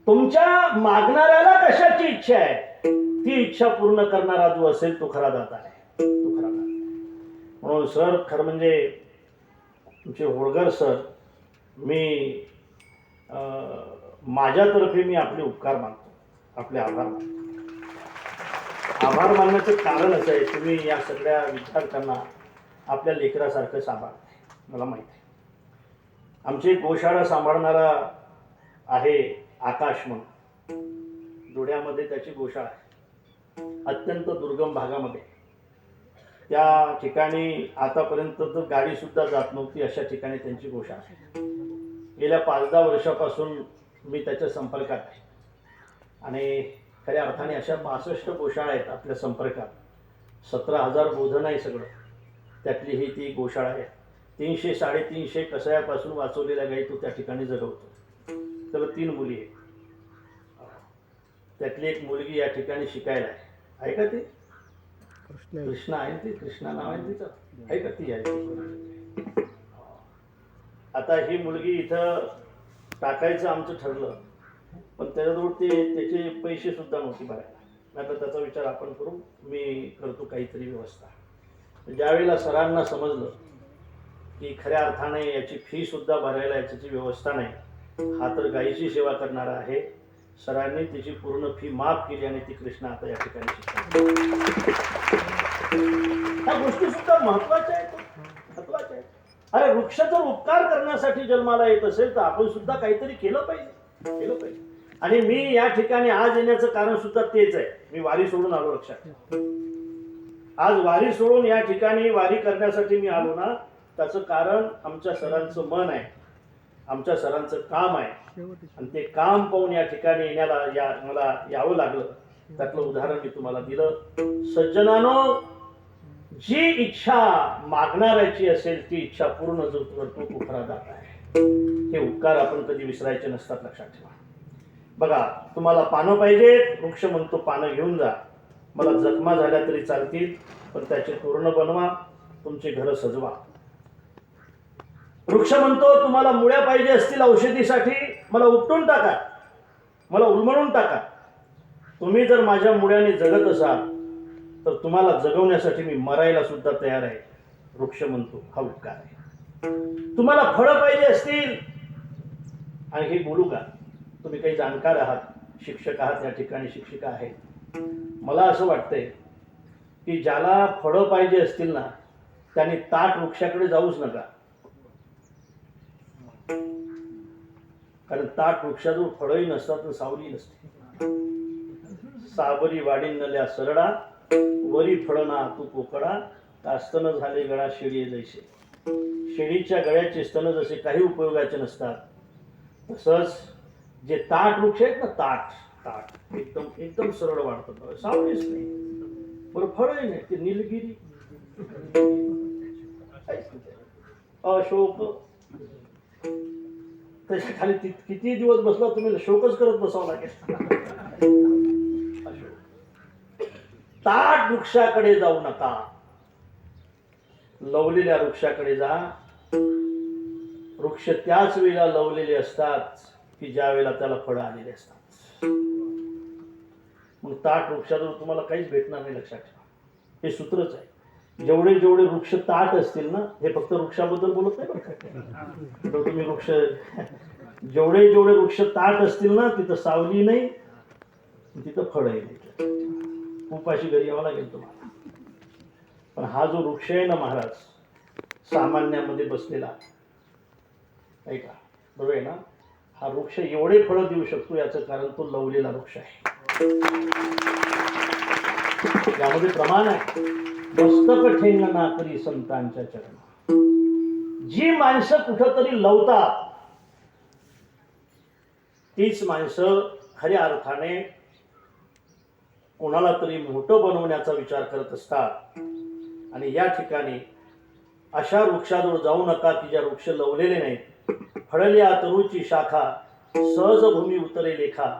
तुमच्या मागणाऱ्याला कशाची इच्छा आहे ती इच्छा पूर्ण करणारा जो असेल तो खरा दाता आहे. तो खरा दाता. म्हणून सर, खरं म्हणजे तुमचे होळकर सर, मी माझ्यातर्फे मी आपले उपकार मानतो, आपले आभार मानतो. आभार मानण्याचं कारण असं आहे, तुम्ही या सगळ्या विद्यार्थ्यांना आपल्या लेकरासारखं सांभाळताय. मला माहिती आहे. आमची गोशाळा सांभाळणारा आहे आकाश म्हणून. धुळ्यामध्ये त्याची गोशाळा आहे. अत्यंत दुर्गम भागामध्ये. त्या ठिकाणी आतापर्यंत तर गाडी सुद्धा जात नव्हती अशा ठिकाणी त्यांची गोशाळा आहे. गेल्या 5-10 वर्षापासून मी त्याच्या संपर्कात आहे आणि खऱ्या अर्थाने अशा 62 गोशाळा आहेत आपल्या संपर्कात. 17,000 बोधन आहे सगळं. त्यातली ही ती गोशाळा आहे. 300-350 कसायापासून वाचवलेल्या गायी तो त्या ठिकाणी जगवतो. त्याला 3 मुली आहेत. त्यातली एक मुलगी या ठिकाणी शिकायला आहे का ती? कृष्णा आहे ती. कृष्णा नाव आहे तिचं. आहे का ती? आहे. आता ही मुलगी इथं टाकायचं आमचं ठरलं, पण त्याच्याजवळ त्याचे पैसे सुद्धा नव्हते भरायला. आता त्याचा विचार आपण करू. मी करतो काहीतरी व्यवस्था. ज्यावेळेला सरांना समजलं की खऱ्या अर्थाने याची फी सुद्धा भरायला याची व्यवस्था नाही, हा तर गायीची सेवा करणारा आहे, सरांनी तिची पूर्ण फी माफ केली आणि ती कृष्णा आता या ठिकाणी शिकते. ह्या गोष्टी सुद्धा महत्वाच्या आहेत. अरे वृक्ष जर उपकार करण्यासाठी जन्माला येत असेल तर आपण सुद्धा काहीतरी केलं पाहिजे. आणि मी या ठिकाणी आज येण्याचं कारण सुद्धा तेच आहे. मी वारी सोडून आलो. लक्षात. आज वारी सोडून या ठिकाणी वारी करण्यासाठी मी आलो ना, त्याचं कारण आमच्या सरांचं मन आहे, आमच्या सरांचं काम आहे. आणि ते काम पाहून या ठिकाणी मला यावं लागलं. त्यातलं उदाहरण मी तुम्हाला दिलं. सज्जनानो, जी इच्छा मागणाऱ्याची असेल ती इच्छा पूर्ण जो करतो तो खरा दाता आहे. हे उपकार आपण कधी विसरायचे नसतात. लक्षात ठेवा. बघा, तुम्हाला पानं पाहिजेत, वृक्ष म्हणतो पानं घेऊन जा. मला जखमा झाल्या तरी चालतील, पण त्याचे तोरण बनवा, तुमचे घर सजवा. वृक्ष म्हणतो तुम्हाला मुळ्या पाहिजे असतील औषधीसाठी, मला उपटून टाका, मला उलमळून टाका. तुम्ही जर माझ्या मुळ्याने जगत असाल तर तुम्हाला जगवण्यासाठी मी मरायला सुद्धा तयार आहे. वृक्ष म्हणतो हा उपकार आहे. तुम्हाला फळं पाहिजे असतील, आणि हे बोलू का, तुम्ही काही जाणकार आहात, शिक्षक आहात, या ठिकाणी शिक्षिका आहेत. मला असं वाटतंय की ज्याला फळं पाहिजे असतील ना त्याने ताट वृक्षाकडे जाऊच नका. कारण ताट वृक्षाजवळ फळंही नसतात आणि सावली नसते. सावरी वाढीनल्या सरडा, वरी फळना तू पोकडा, स्तन झाले गळा शेळी जैसे. शेळीच्या गळ्याचे स्तन जसे काही उपयोगाचे नसतात, तसंच जे ताट वृक्ष आहेत ना, ताट ताट एकदम एकदम सरळ वाढतात, सावलीच नाही, बरं फळही नाही, ते निलगिरी, अशोक, त्याच्या खाली किती दिवस बसला तुम्ही शोकच करत बसावं लागेल. ताट वृक्षाकडे जाऊ नका, लवलेल्या वृक्षाकडे जा. वृक्ष त्याच वेळेला लवलेले असतात की ज्या वेळेला त्याला फळं आलेली असतात. मग ताट वृक्षाजवळ तुम्हाला काहीच भेटणार नाही, लक्षात ठेवा. हे सूत्रच आहे. जेवढे जेवढे वृक्ष ताट असतील ना, हे फक्त वृक्षाबद्दल बोलत नाही बरं. तुम्ही वृक्ष जेवढे जेवढे वृक्ष ताट असतील ना, तिथं सावली नाही, तिथं फळही नाही. उपाशी घरी यावं लागेल तुम्हाला. पण हा जो वृक्ष आहे ना महाराज, सामान्यामध्ये बसलेला, ऐका बरोबर आहे ना, हा वृक्ष एवढे फळं देऊ शकतो याचं कारण तो लवलेला वृक्ष आहे. यामध्ये प्रमाण आहे. मस्तक ठेंगणा करी संतांच्या चरण. जी माणसं कुठंतरी लवतात तीच माणसं खऱ्या अर्थाने कोणाला तरी मोठं बनवण्याचा विचार करत असतात. आणि या ठिकाणी अशा वृक्षाजवळ जाऊ नका की ज्या वृक्ष लवलेले नाहीत. फळल्या तरुची शाखा सहज भूमी उतरे लेखा.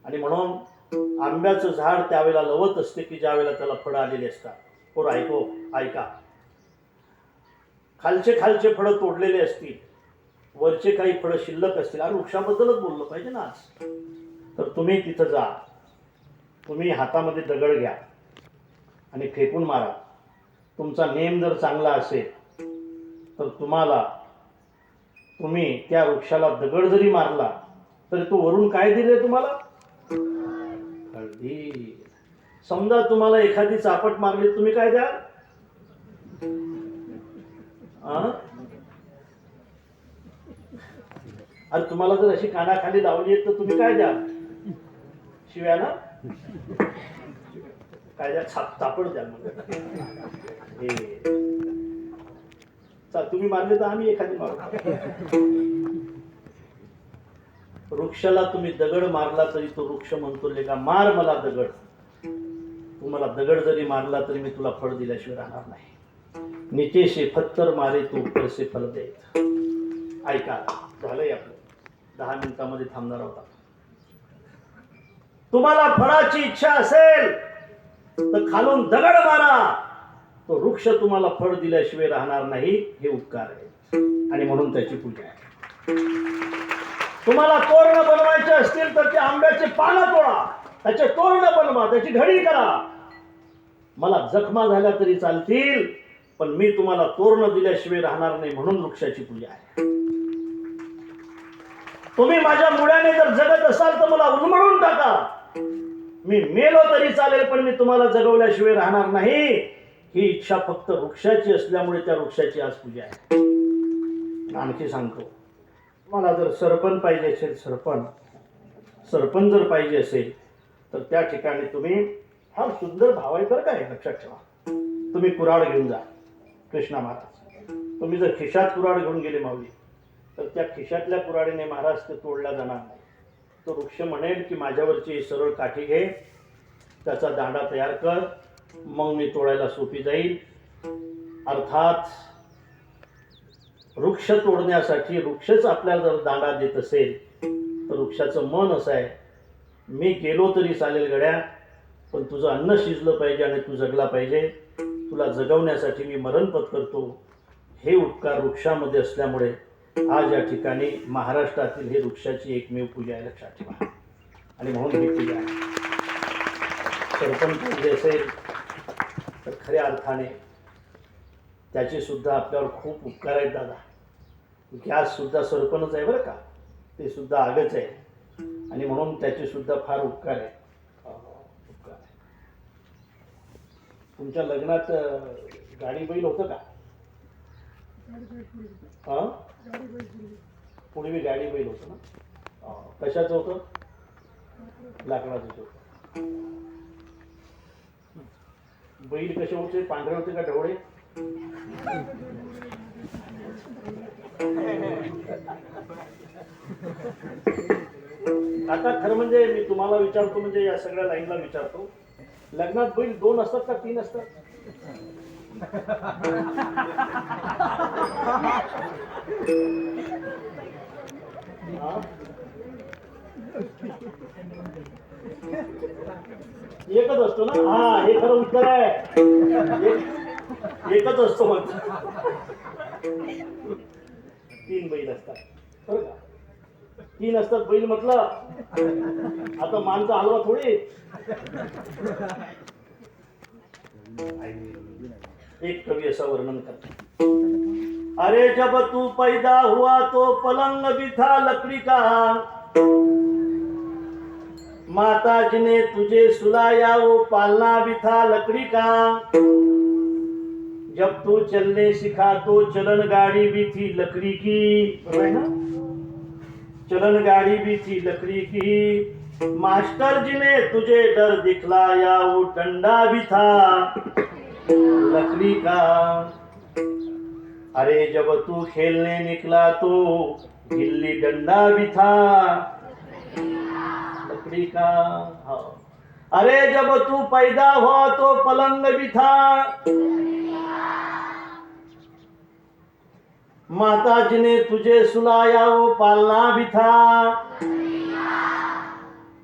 आणि म्हणून आंब्याचं झाड त्यावेळेला लवत असते की ज्या वेळेला त्याला फळं आलेली असतात. पोर ऐका, खालचे खालचे फळं तोडलेले असतील, वरचे काही फळं शिल्लक असतील. आणि वृक्षाबद्दलच बोललं पाहिजे ना आज. तर तुम्ही तिथं जा, तुम्ही हातामध्ये दगड घ्या आणि फेकून मारा. तुमचा नेम जर चांगला असेल तर तुम्ही त्या वृक्षाला दगड जरी मारला तरी तो वरून काय दिले तुम्हाला? हळदी. समजा तुम्हाला एखादी चापट मारली, तुम्ही काय द्या? आणि तुम्हाला जर अशी कानाखाली लावली तर तुम्ही काय द्या? शिव्या ना? काय द्या? चापड द्या. तुम्ही मारले तर आम्ही एखादी मारू. वृक्षाला तुम्ही दगड मारला तरी तो वृक्ष म्हणतो लेका मार मला दगड. तुम्हाला दगड जरी मारला तरी मी तुला फळ दिल्याशिवाय राहणार नाही. नीचे से पत्थर मारे तू ऊपर से फल दे. ऐका, झालंय आपलं. 10 मिनिटांमध्ये थांबणार होता. तुम्हाला फळाची इच्छा असेल तर खालून दगड मारा, तो वृक्ष तुम्हाला फळ दिल्याशिवाय राहणार नाही. हे उपकार आहे आणि म्हणून त्याची पूजा आहे. तुम्हाला तोरण बनवायचे असतील तर ते आंब्याचे पानं तोडा, त्याचे तोरण बनवा, त्याची घडी करा. मला जखमा झाल्या तरी चालतील, पण मी तुम्हाला तोरण दिल्याशिवाय राहणार नाही, म्हणून वृक्षाची पूजा आहे. तुम्ही माझ्या मुळ्याने जर जगत असाल तर मला उन्मळून टाका. मी मेलो तरी चालेल, पण मी तुम्हाला जगवल्याशिवाय राहणार नाही. ही इच्छा फक्त वृक्षाची असल्यामुळे त्या वृक्षाची आज पूजा आहे. आणखी सांगतो, मला जर सरपण पाहिजे असेल, सरपण जर पाहिजे असेल तर त्या ठिकाणी तुम्ही फार सुंदर भाव आहे बरं काय, लक्षात ठेवा. तुम्ही कुऱ्हाड घेऊन जा. कृष्णा महाराज, तुम्ही जर खिशात कुऱ्हाड घेऊन गेले माऊली, तर त्या खिशातल्या कुऱ्हाडीने महाराज ते तोडला जाणार नाही. तो वृक्ष म्हणेल की माझ्यावरची सरळ काठी घे, त्याचा दांडा तयार कर, मग मी तोडायला सोपी जाईल. अर्थात वृक्ष तोडण्यासाठी वृक्षच आपल्याला जर दांडा देत असेल तर वृक्षाचं मन असं आहे, मी गेलो तरी चालेल गड्या, पण तुझं अन्न शिजलं पाहिजे आणि तू जगला पाहिजे. तुला जगवण्यासाठी मी मरण पत्करतो. हे उपकार वृक्षामध्ये असल्यामुळे आज या ठिकाणी महाराष्ट्रातील हे वृक्षाची एकमेव पूजा आहे, लक्षात ठेवा. आणि म्हणून ही पूजा आहे. सरपण पाहिजे असेल तर खऱ्या अर्थाने त्याचे सुद्धा आपल्यावर खूप उपकार आहेत दादा. गॅस सुद्धा सरपणच आहे बरं का, ते सुद्धा आगच आहे. आणि म्हणून त्याचे सुद्धा फार उपकार आहे. तुमच्या लग्नात गाडी बैल होतं का? पूर्वी गाडी बैल होतं ना. कशाचं होतं? लाकडाचं होतं. बैल कसे होते? पांढरे होते का ढवळे? आता खरं म्हणजे मी तुम्हाला विचारतो, म्हणजे या सगळ्या लाईनला विचारतो, लग्नात बैल 2 असतात का 3 असतात? हा? एकच असतो ना? हा, हे खरं उत्तर आहे. एकच असतो मग. 3 बैल असतात बरं का? 3 असतात बैल म्हटलं, आता मानचा हलवा थोडी. एक कवी असं वर्णन करतो, अरे जब तू पैदा हुआ तो पलंग भी था लकड़ी का, माताजी ने तुझे सुलाया वो पालना भी था लकड़ी का, जब तू चलने सीखा तो चलन गाड़ी भी थी लकड़ी की, बरोबर है ना? चलन गाड़ी भी थी लकड़ी की, मास्टर जी ने तुझे डर दिखलाया वो डंडा भी था लकड़ी का, अरे जब तू खेलने निकला तो गिल्ली डंडा भी था लकड़ी का, हाँ। अरे जब तू पैदा हुआ तो पलंग भी था, माता जी ने तुझे सुलाया वो पालना भी था,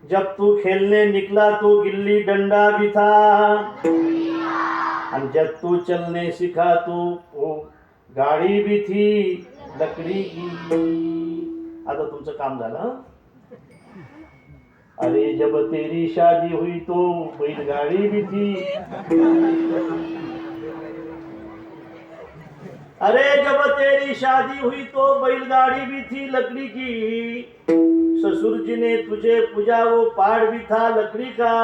जब तू खेलने निकला तो गिल्ली डंडा भी था, और जब तू चलने सीखा तो वो गाड़ी भी थी लकड़ी की. आता तुमचं काम झालं. अरे जब तेरी शादी हुई तो बैलगाड़ी भी थी, अरे जब तेरी शादी हुई तो बैलगाड़ी भी थी लकड़ी की, ससुर जी ने तुझे पूजा वो पाड़ भी था लकड़ी का,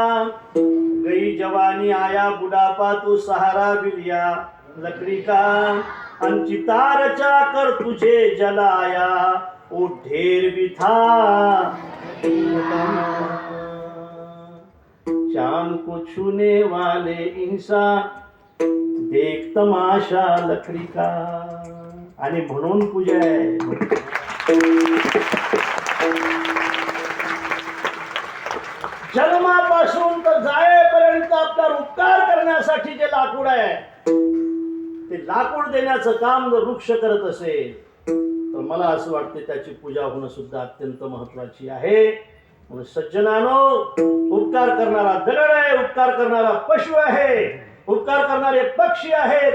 गई जवानी आया बुढ़ापा तो सहारा भी लिया लकड़ी का, अंचिता रचा कर तुझे जलाया वो ढेर भी था, चांद को छूने वाले इंसान देख तमाशा लकड़ी का. आणि म्हणून पूजा आहे. जन्मापासून तर जायपर्यंत आपला उपकार करण्यासाठी जे लाकूड आहे, ते लाकूड देण्याचं काम जर वृक्ष करत असेल तर मला असं वाटते त्याची पूजा होणं सुद्धा अत्यंत महत्वाची आहे. म्हणून सज्जनानो, उपकार करणारा दगड आहे, उपकार करणारा पशु आहे, उपकार करणारे पक्षी आहेत,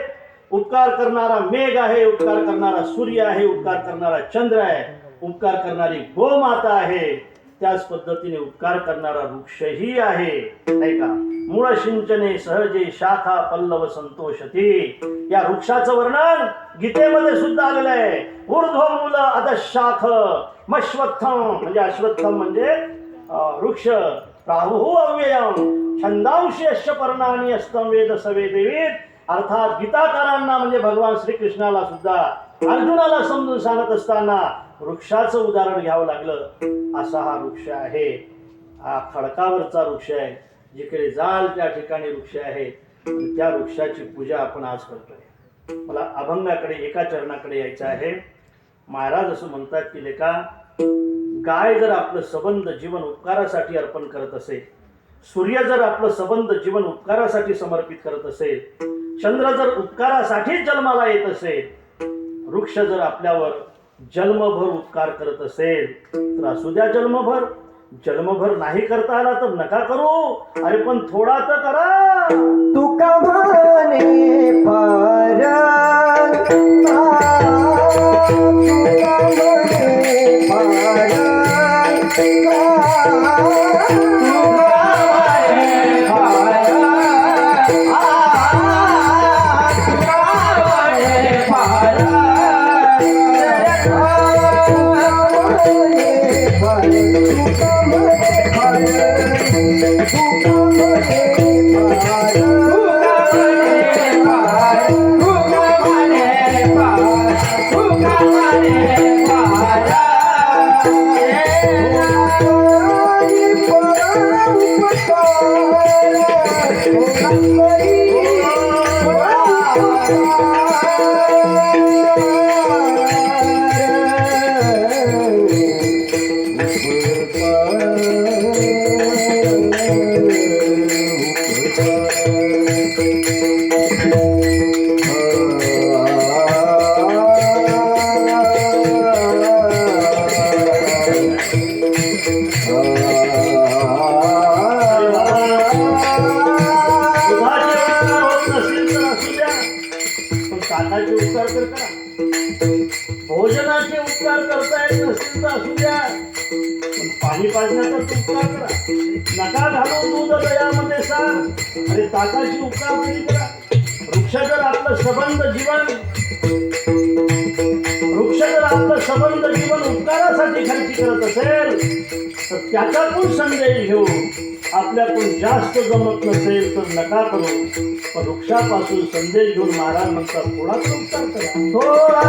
उपकार करणारा मेघ आहे, उपकार करणारा सूर्य आहे, उपकार करणारा चंद्र आहे, उपकार करणारी गोमाता आहे, त्याच पद्धतीने उपकार करणारा वृक्षही आहे, नाही का? मूळ सिंचने सहजे शाखा पल्लव संतोषती. या वृक्षाचं वर्णन गीतेमध्ये सुद्धा आलेलं आहे. ऊर्ध्वमूल अधशाख मश्वत्थम, म्हणजे अश्वत्थम म्हणजे वृक्ष, प्राहुः अव्ययम छंदांशी यस्य पर्णानि अस्तं वेद सवेदेवीत. अर्थात गीताकारांना म्हणजे भगवान श्रीकृष्णाला सुद्धा अर्जुनाला समजून सांगत असताना वृक्षाचं उदाहरण घ्यावं लागलं. असा हा वृक्ष आहे, हा खडकावरचा वृक्ष आहे, जिकडे जाल त्या ठिकाणी वृक्ष आहे. त्या वृक्षाची पूजा आपण आज करतोय. मला अभंगाकडे, एका चरणाकडे यायचं आहे. महाराज असं म्हणतात की लेका, गाय जर आपलं सबंध जीवन उपकारासाठी अर्पण करत असेल, सूर्य जर आपलं सबंध जीवन उपकारासाठी समर्पित करत असेल, चंद्र जर उपकारासाठी जन्माला येत असेल, वृक्ष जर आपल्यावर जन्मभर उपकार करत असेल तर असू द्या जन्मभर. जन्मभर नाही करता आला तर नका करू, अरे पण थोडा तर करा. तुका म्हणे फार दुधाचे उपकार होत नसेल तर असू द्या, पण ताकाचे उपकार तर करा. भोजनाचे उपकार करता येत नसतील तर असू द्या, पण पाणी पाजण्याचा उपकार करा. नका घालून दूध दयामध्ये सार, आणि ताकाची उपकार तरी करा. वृक्ष जर आपलं सबंध जीवन उपकारासाठी खर्ची करत असेल तर त्याच्यातून संदेश घेऊन आपल्याकडून जास्त जमत नसेल तर नका करू. पण वृक्षापासून संदेश घेऊन महाराज म्हणतात थोडा उपकार करा. थोडा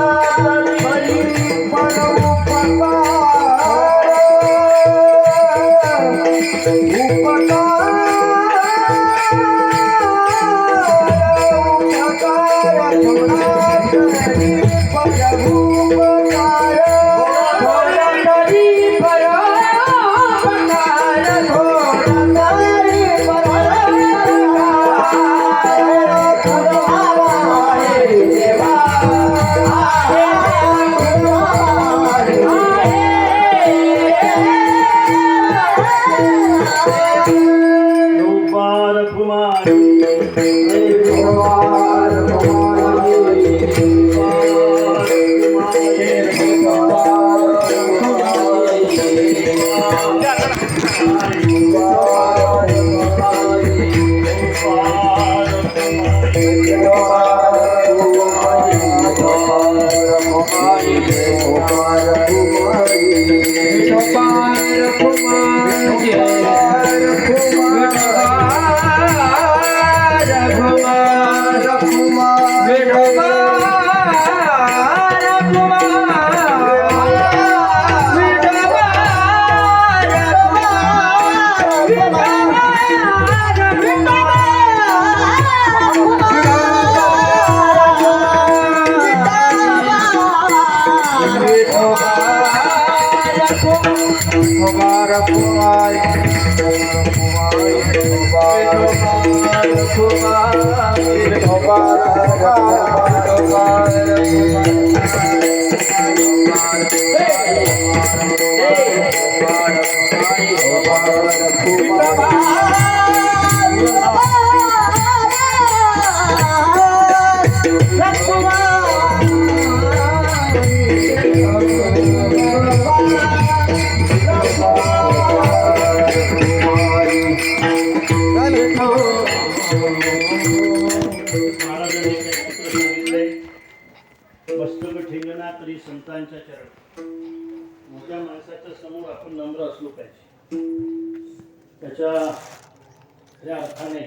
तरी संतांच्या चरण. मोठ्या माणसाच्या समोर आपण नम्र असलो पाहिजे. त्याच्या खऱ्या अर्थाने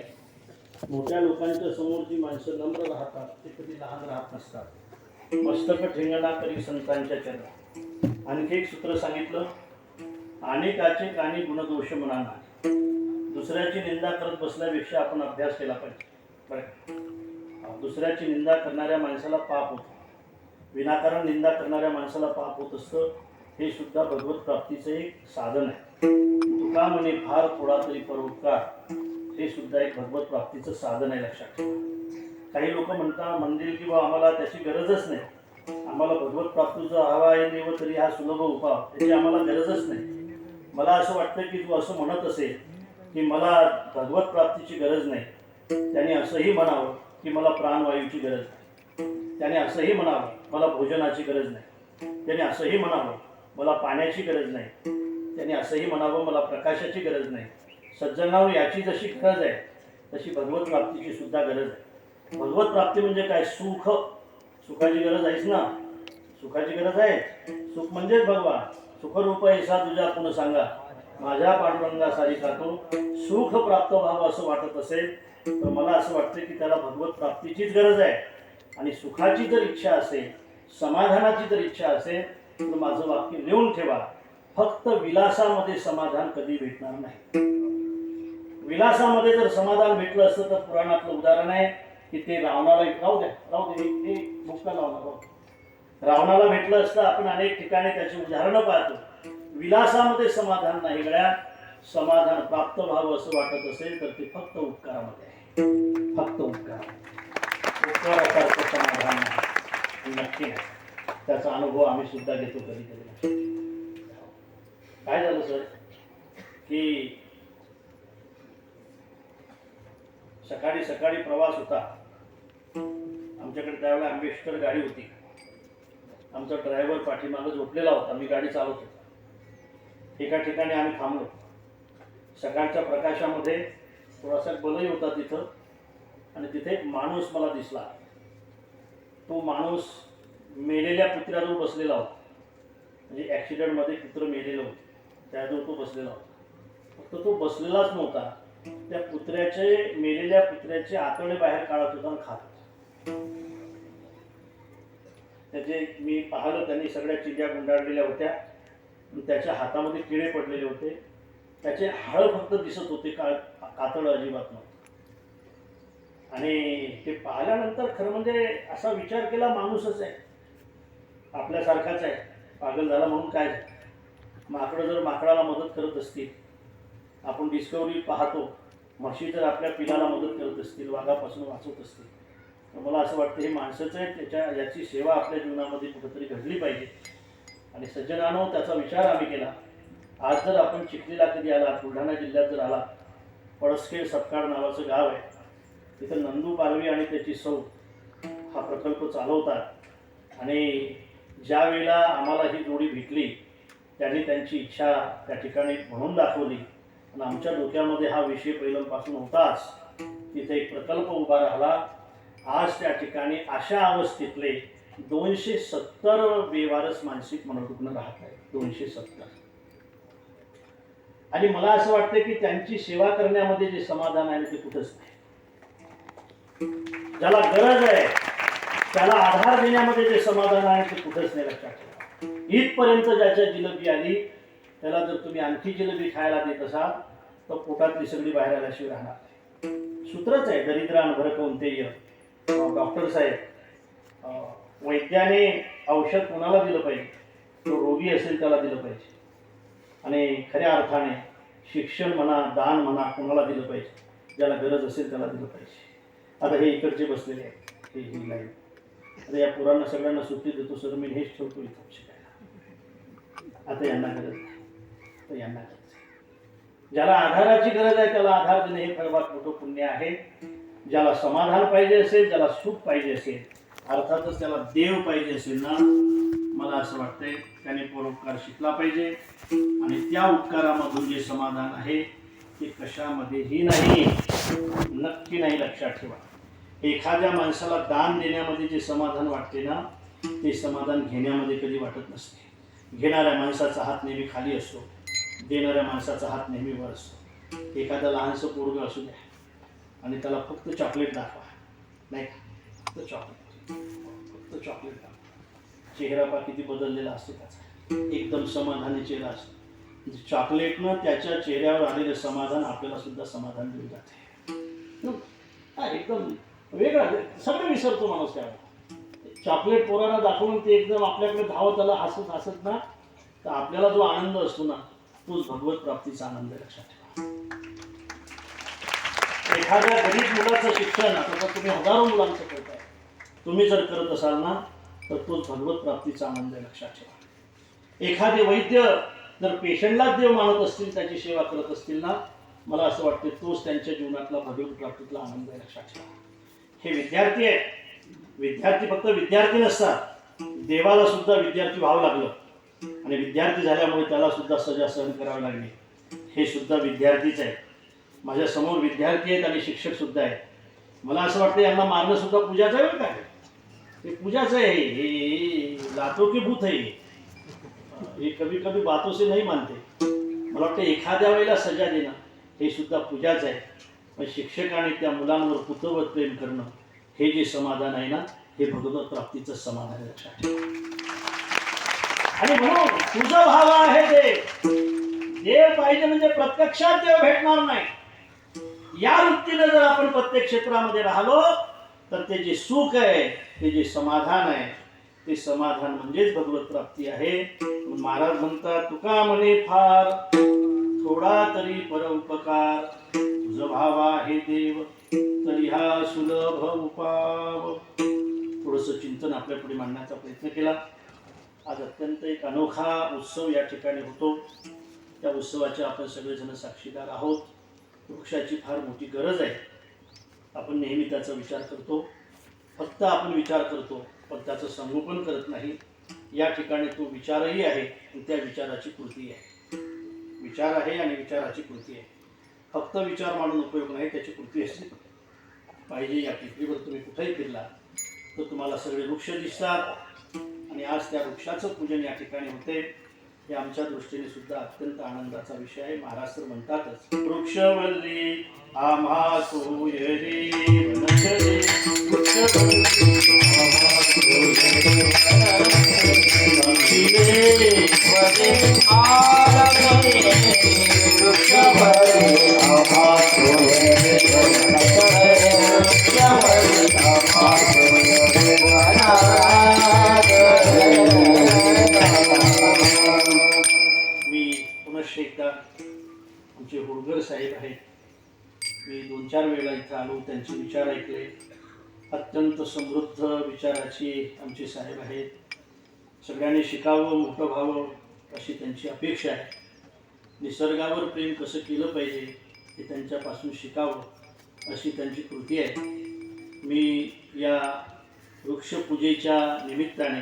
मोठ्या लोकांच्या समोर जी माणसं नम्र राहतात ते कधी लहान राहत नसतात. मस्तक ठेंगणा करी संतांच्या चरण. आणखी एक सूत्र सांगितलं, अनेकाचे कानी गुणदोष म्हणा. दुसऱ्याची निंदा करत बसण्यापेक्षा आपण अभ्यास केला पाहिजे. बरं, दुसऱ्याची निंदा करणाऱ्या माणसाला पाप होतं. विनाकारण निंदा करणाऱ्या माणसाला पाप होत असतं. हे सुद्धा भगवत प्राप्तीचं एक साधन आहे. तुका म्हणे फार थोडा तरी परोपकार, हे सुद्धा एक भगवत प्राप्तीचं साधन आहे. लक्षात ठेवा. काही लोक म्हणतील की बा आम्हाला त्याची गरजच नाही, आम्हाला भगवत प्राप्तीचा हवा आहे देव तरी हा सुलभ उपाय, त्याची आम्हाला गरजच नाही. मला असं वाटतं की तू असं म्हणत असेल की मला भगवत प्राप्तीची गरज नाही, त्याने असंही म्हणावं की मला प्राणवायूची गरज नाही. त्याने असंही म्हणावं मला भोजनाची गरज नाही. त्याने असंही म्हणावं मला पाण्याची गरज नाही. त्याने असंही म्हणावं मला प्रकाशाची गरज नाही. सज्जनावर याची जशी गरज आहे तशी भगवत प्राप्तीची सुद्धा गरज आहे. भगवत प्राप्ती म्हणजे काय? सुख. सुखाची गरज आहेच ना. सुखाची गरज आहे. सुख म्हणजेच भगवान. सुखरूप ऐसा तुझ्या पुन्हा सांगा, माझ्या पांडुरंगा सारी खातो. सुख प्राप्त व्हावं असं वाटत असेल तर मला असं वाटतं की त्याला भगवत प्राप्तीचीच गरज आहे. आणि सुखाची जर इच्छा असेल, समाधानाची जर इच्छा असेल तर माझं वाक्य लिहून ठेवा, फक्त विलासामध्ये समाधान कधी भेटणार नाही. विलासामध्ये जर समाधान भेटलं असतं तर पुराणातलं उदाहरण आहे की ते रावणाला राहू दे मुक्का रावणाला भेटलं असतं. आपण अनेक ठिकाणी त्याची उदाहरणं पाहतो. विलासामध्ये समाधान नाही गळ्या. समाधान प्राप्त व्हावं असं वाटत असेल तर ते फक्त उपकारामध्ये आहे. फक्त उपकारासारखं समाधान नाही, नक्की नाही. त्याचा अनुभव आम्ही सुद्धा घेतो कधी कधी. काय झालं सर की सकाळी सकाळी प्रवास होता आमच्याकडे, त्यावेळेला अम्बेस्टर गाडी होती. आमचा ड्रायव्हर पाठीमागं झोपलेला होता, मी गाडी चालवत होतो. एका ठिकाणी आम्ही थांबलो. सकाळच्या प्रकाशामध्ये थोडासा बलही होता तिथं, आणि तिथे एक माणूस मला दिसला. तो माणूस मेलेल्या कुत्र्याजवळ बसलेला होता. म्हणजे ॲक्सिडेंटमध्ये कुत्रं मेलेलं होतं, त्याजवळ तो बसलेला होता. फक्त तो बसलेलाच नव्हता, त्या मेलेल्या कुत्र्याचे आतडे बाहेर काढत होता आणि खात होता. त्याचे मी पाहिलं, त्यांनी सगळ्या चिंध्या गुंडाळलेल्या होत्या, त्याच्या हातामध्ये किडे पडलेले होते. त्याचे हाड फक्त दिसत होते, कातड अजिबात नव्हतं. आणि ते पाहिल्यानंतर खरं म्हणजे असा विचार केला, माणूसच आहे, आपल्यासारखाच आहे, पागल झाला म्हणून काय. माकडं जर माकडाला मदत करत असतील, आपण डिस्कवरी पाहतो, म्हशी जर आपल्या पिलाला मदत करत असतील, वाघापासून वाचवत असतील, तर मला असं वाटतं हे माणसंच आहे. याची सेवा आपल्या जीवनामध्ये कुठंतरी घडली पाहिजे. आणि सज्जनानो, त्याचा विचार आम्ही केला. आज जर आपण चिखलीला कधी आला, बुलढाणा जिल्ह्यात जर आला, पळसखेड सपकाळ नावाचं गाव आहे, तिथं नंदू पालवी आणि त्याची सौ हा प्रकल्प चालवतात. आणि ज्या वेळेला आम्हाला ही जोडी भेटली, त्यांनी त्यांची इच्छा त्या ठिकाणी म्हणून दाखवली, आणि आमच्या डोक्यामध्ये हा विषय पहिल्यापासून होताच. तिथे एक प्रकल्प उभा राहिला. आज त्या ठिकाणी अशा अवस्थेतले 270 बेवारस मानसिक मनोरुग्ण राहत आहेत. 270. आणि मला असं वाटतं की त्यांची सेवा करण्यामध्ये जे समाधान आहे ते कुठंच नाही. ज्याला गरज आहे त्याला आधार देण्यामध्ये जे समाधान आहे ते कुठंच नाही. लक्षात ठेवा, इथपर्यंत ज्याच्या जिलेबी आली, त्याला जर तुम्ही आणखी जिलेबी खायला देत असाल तर पोटातली सगळी बाहेर आल्याशिवाय राहणार नाही. सूत्रच आहे, दरिद्रान भर कोणतेय. डॉक्टर साहेब, वैद्याने औषध कोणाला दिलं पाहिजे? जो रोगी असेल त्याला दिलं पाहिजे. आणि खऱ्या अर्थाने शिक्षण म्हणा, दान म्हणा, कोणाला दिलं पाहिजे? ज्याला गरज असेल त्याला दिलं पाहिजे. आता हे इकडचे बसलेले आहेत, ही लाईन. आता या पोरांना सगळ्यांना सुट्टी देतो सर, मी हेच ठेवतो इथं शिकायला. आता यांना गरज नाही, तर यांना गरज आहे. ज्याला आधाराची गरज आहे त्याला आधार देणे हे सर्वात मोठं पुण्य आहे. ज्याला समाधान पाहिजे असेल, ज्याला सुख पाहिजे असेल, अर्थातच त्याला देव पाहिजे असेल ना, मला असं वाटतंय त्याने परोपकार शिकला पाहिजे. आणि त्या उपकारामधून जे समाधान आहे ते कशामध्येही नाही, नक्की नाही. लक्षात ठेवा, एखाद्या माणसाला दान देण्यामध्ये जे समाधान वाटते ना, ते समाधान घेण्यामध्ये कधी वाटत नसते. घेणाऱ्या माणसाचा हात नेहमी खाली असतो, देणाऱ्या माणसाचा हात नेहमी वर असतो. एखादा लहानसं पोरगं असू द्या आणि त्याला फक्त चॉकलेट दाखवा, नाही का, फक्त चॉकलेट दाखवा, चेहरा पा किती बदललेला असतो त्याचा, एकदम समाधानी चेहरा असतो. चॉकलेटनं त्याच्या चेहऱ्यावर आलेलं समाधान आपल्याला सुद्धा समाधान देऊन जाते. एकदम वेगळा, सगळं विसरतो माणूस त्यावेळेला. चॉकलेट पोरांना दाखवून ते एकदम आपल्याकडे धावत आला हसत हसत ना, तर आपल्याला जो आनंद असतो ना, तोच भगवत प्राप्तीचा आनंद आहे. लक्षात ठेवा, एखाद्या गरीब मुलाचं शिक्षण, आता तुम्ही हजारो मुलांचं करताय, तुम्ही जर करत असाल ना, तर तोच भगवत प्राप्तीचा आनंद आहे. लक्षात ठेवा, एखादे वैद्य जर पेशंटलाच देव मानत असतील, त्याची सेवा करत असतील ना, मला असं वाटतं तोच त्यांच्या जीवनातला भगवत प्राप्तीतला आनंद आहे. लक्षात ठेवा, हे विद्यार्थी आहेत. विद्यार्थी फक्त विद्यार्थी नसतात, देवाला सुद्धा विद्यार्थी व्हावं लागलं, आणि विद्यार्थी झाल्यामुळे त्याला सुद्धा सजा सहन करावी लागली. हे सुद्धा विद्यार्थीच आहेत. माझ्या समोर विद्यार्थी आहेत आणि शिक्षक सुद्धा आहेत. मला असं वाटतं यांना मारणं सुद्धा पूजाचं आहे. काय हे पूजाचं आहे, हे लातो की भूत आहे, हे कभी कभी बातों से नाही मानते. मला वाटतं एखाद्या वेळेला सजा देणं हे सुद्धा पूजाच आहे. पण शिक्षक आणि त्या मुलांवर पुतवत प्रेम करणं, हे जे समाधान आहे ना, हे भगवत प्राप्तीचं समाधान आहे. लक्षात ठेवा, आणि म्हणून तुझं भाव आहे देव पाहिजे, म्हणजे प्रत्यक्षात देव भेटणार नाही. या वृत्तीने जर आपण प्रत्येक क्षेत्रामध्ये राहिलो, तर ते जे सुख आहे, ते जे समाधान आहे, ते समाधान म्हणजेच भगवत प्राप्ती आहे. महाराज म्हणतात, तुका म्हणे फार थोडा तरी परोपकार, तुझ भाव आहे देव तरी हा सुलभ उपाव. थोडंसं चिंतन आपल्या पुढे मांडण्याचा प्रयत्न केला. आज अत्यंत एक अनोखा उत्सव या ठिकाणी होतो. उत्सवाच्या आपण सगळेजण साक्षीदार आहोत. वृक्षाची फार मोठी गरज आहे. आपण नेहमी त्याचा विचार करतो, फक्त आपण विचार करतो पण त्याचं संगोपन करत नाही. या ठिकाणी तो विचारही आहे आणि त्या विचाराची कृती आहे. विचार आहे आणि विचाराची कृती आहे. फक्त विचार मांडून उपयोग नाही, त्याची कृती असते पाहिजे. या पृथ्वीवर तुम्ही कुठेही फिरला तर तुम्हाला सगळे वृक्ष दिसतात आणि आज त्या वृक्षाचं पूजन या ठिकाणी होते. हे आमच्या दृष्टीने सुद्धा अत्यंत आनंदाचा विषय आहे. महाराज तर म्हणतातच, वृक्षवल्ली आम्हा सोयरी वनचरे, वृक्षवल्ली आम्हा सोयरी वनचरे, वृक्षवल्ली आम्हा सोयरी वनचरे, वृक्षवल्ली आम्हा सोयरी पुनश्च एकदा आमचे हुडगर साहेब आहेत. मी 2-4 वेळा इथं आलो, त्यांचे विचार ऐकले. अत्यंत समृद्ध विचाराची आमचे साहेब आहेत. सगळ्यांनी शिकावं, मोठं व्हावं अशी त्यांची अपेक्षा आहे. निसर्गावर प्रेम कसं केलं पाहिजे हे त्यांच्यापासून शिकावं अशी त्यांची कृती आहे. मी या वृक्षपूजेच्या निमित्ताने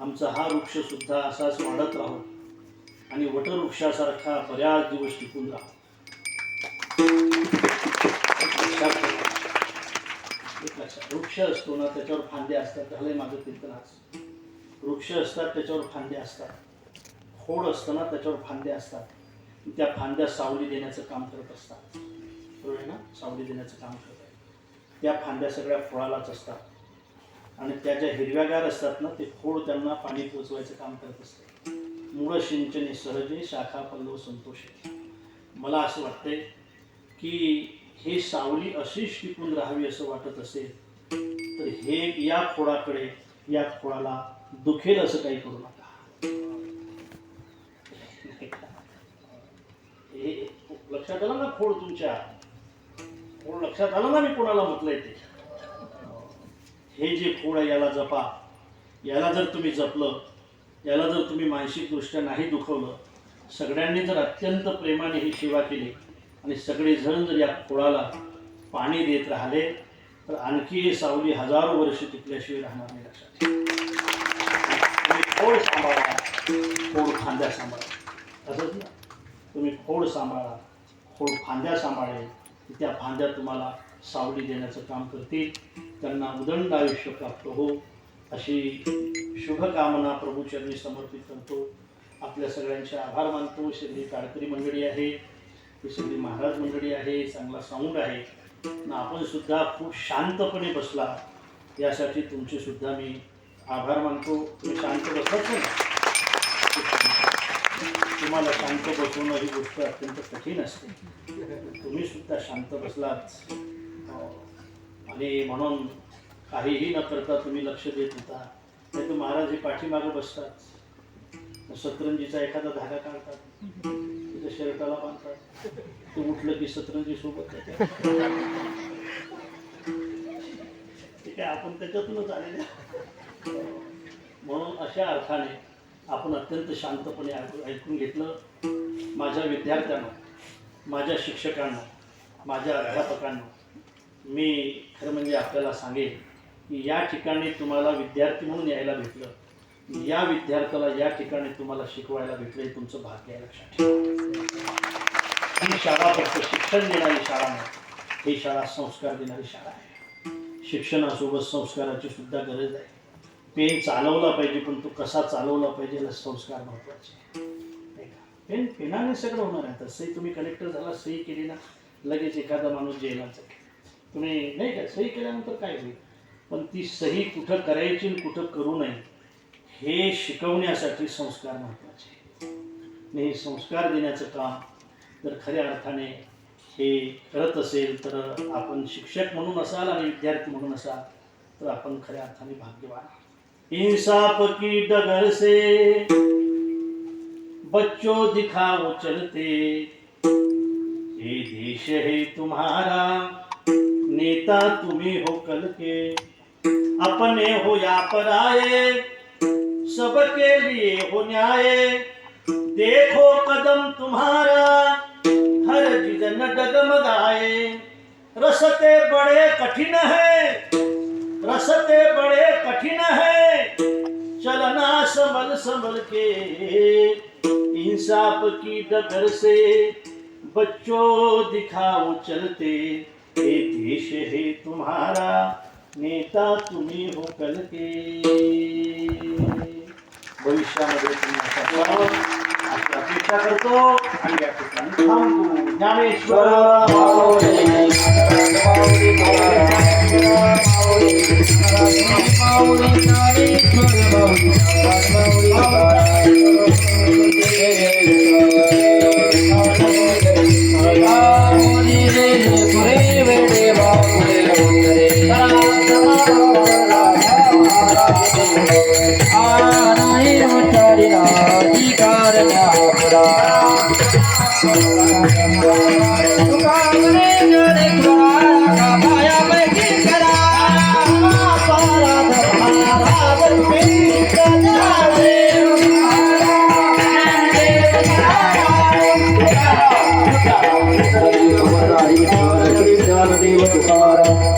आमचा हा वृक्षसुद्धा असाच वाढत राहो आणि वटवृक्षासारखा बऱ्याच दिवस टिकून राहा. वृक्ष असतो ना, त्याच्यावर फांद्या असतात. त्याला माझं कीर्तनाच, वृक्ष असतात त्याच्यावर फांद्या असतात. खोड असतं ना, त्याच्यावर फांद्या असतात. त्या फांद्या सावली देण्याचं काम करत असतात. बरोबर आहे ना, सावली देण्याचं काम करत आहे. त्या फांद्या सगळ्या फळालाच असतात आणि त्या ज्या हिरव्यागार असतात ना, ते खोड त्यांना पाणी पोचवायचं काम करत असते. मूळ सिंचने सहजे, शाखा पल्लव संतोषे. मला असं वाटतंय की हे सावली अशीच टिकून राहावी असं वाटत असेल तर हे या खोडाकडे, या खोडाला दुखेल असं काही करू नका. हे लक्षात आलं ना, खोड तुमच्या खोड लक्षात आलं ना मी कोणाला म्हटलंय ते. हे जे खोड आहे याला जपा. याला जर तुम्ही जपलं, याला जर तुम्ही मानसिकदृष्ट्या नाही दुखवलं, सगळ्यांनी जर अत्यंत प्रेमाने ही सेवा केली आणि सगळेजण जर या खोडाला पाणी देत राहिले तर आणखी हे सावली हजारो वर्ष टिकल्याशिवाय राहणार नाही. लक्षात तुम्ही खोड सांभाळा, खोड फांद्या सांभाळा. असंच ना, तुम्ही खोड सांभाळा, खोड फांद्या सांभाळेल, त्या फांद्या तुम्हाला सावली देण्याचं काम करतील. त्यांना उदंड आयुष्य प्राप्त हो अशी शुभकामना प्रभूचरणी समर्पित करतो. आपल्या सगळ्यांचे आभार मानतो. सगळी काळकरी मंडळी आहे, ही सगळी महाराज मंडळी आहे, चांगला साऊंड आहे आणि आपण सुद्धा खूप शांतपणे बसला यासाठी तुमचे सुद्धा मी आभार मानतो. तुम्ही शांत बसलाच ना, तुम्हाला शांत बसवणं ही गोष्ट अत्यंत कठीण असते. तुम्ही सुद्धा शांत बसलात आणि म्हणून काहीही न करता तुम्ही लक्ष देत होता. नाही तर महाराज हे पाठीमागं बसतात, सतरंजीचा एखादा धागा काढतात, त्याच्या शर्टाला बांधतात, ते उठलं की सतरंजी सोबत ठीक आहे. आपण त्याच्यातूनच आलेले. म्हणून अशा अर्थाने आपण अत्यंत शांतपणे ऐकून घेतलं. माझ्या विद्यार्थ्यांना, माझ्या शिक्षकांना, माझ्या अध्यापकांना मी खरं म्हणजे आपल्याला सांगेन की या ठिकाणी तुम्हाला विद्यार्थी म्हणून यायला भेटलं, या विद्यार्थ्याला या ठिकाणी तुम्हाला शिकवायला भेटले, तुमचं भाग्य आहे. लक्षात ठेवा, ही शाळा फक्त शिक्षण देणारी शाळा नाही, ही शाळा संस्कार देणारी शाळा आहे. शिक्षणासोबत संस्काराची सुद्धा गरज आहे. पेन चालवला पाहिजे, पण तो कसा चालवला पाहिजे याला संस्कार महत्त्वाचे नाही का. पेनाने सगळं होणार आहे. तसंही तुम्ही कलेक्टर झाला, सही केली ना, लगेच एखादा माणूस जेलात जाईल. तुम्ही नाही का, सही केल्यानंतर काय होईल, पण ती सही कुठं करायची आणि कुठं करू नये हे शिकवण्यासाठी संस्कार महत्त्वाचे. आणि हे संस्कार देण्याचं काम जर खऱ्या अर्थाने हे करत असेल तर आपण शिक्षक म्हणून असाल आणि विद्यार्थी म्हणून असाल तर आपण खऱ्या अर्थाने भाग्यवान. इंसाफ की डगर से बच्चों दिखाओ चलते, ये देश है तुम्हारा, नेता तुम्ही हो कल के, अपने हो या पराये, सबके लिए हो न्याय, देखो कदम तुम्हारा हर जिजन डगमगाए, रसते बड़े कठिन है, रसते बड़े कठिन है, चलना संभल संभल के, इंसाफ की डगर से बच्चों दिखाओ चलते, ये देश है तुम्हारा, नेता तुम्ही हो कल के. भविष्यामध्ये तुम्ही असा करावं अशी अपेक्षा करतो आणि या ठिकाणी थांबतो. ज्ञानेश्वर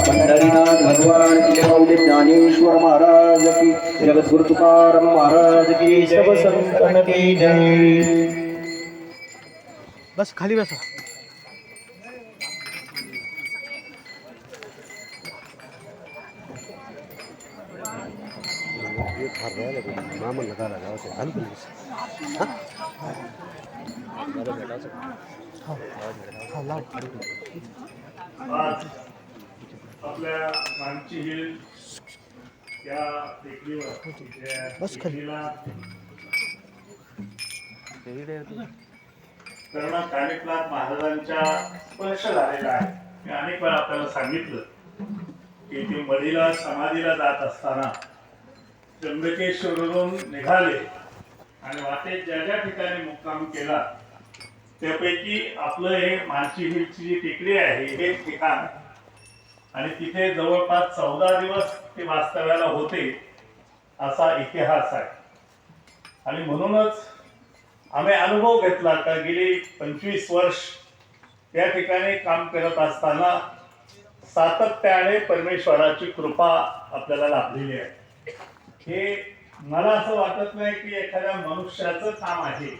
पंढरीनाथ भगवान की जय. ज्ञानेश्वर महाराज की, जगद्गुरु तुकाराम महाराज की, सर्व संतन की जय. बस खाली बसा. आज आपल्या मानची हिल त्या टेकडीवर बस खाली. कर्ण कानिफनाथ महाराजांच्या स्पर्श झालेला आहे. मी अनेक वेळा आपल्याला सांगितलं की ते मढीला समाधीला जात असताना त्र्यंबकेश्वरवरून निघाले आणि वाटेत ज्या ज्या ठिकाणी मुक्काम केला त्यापैकी आपलं हे मानची हिलची जी टेकडी आहे हे ठिकाण, आणि तिथे जवळपास 14 दिवस ते वास्तव्याला होते असा इतिहास आहे. आणि म्हणूनच आम्ही अनुभव घेतला का गेली 25 वर्ष त्या ठिकाणी काम करत असताना सातत्याने परमेश्वराची कृपा आपल्याला लाभलेली आहे. हे मला असं वाटत नाही की एखाद्या मनुष्याचं काम आहे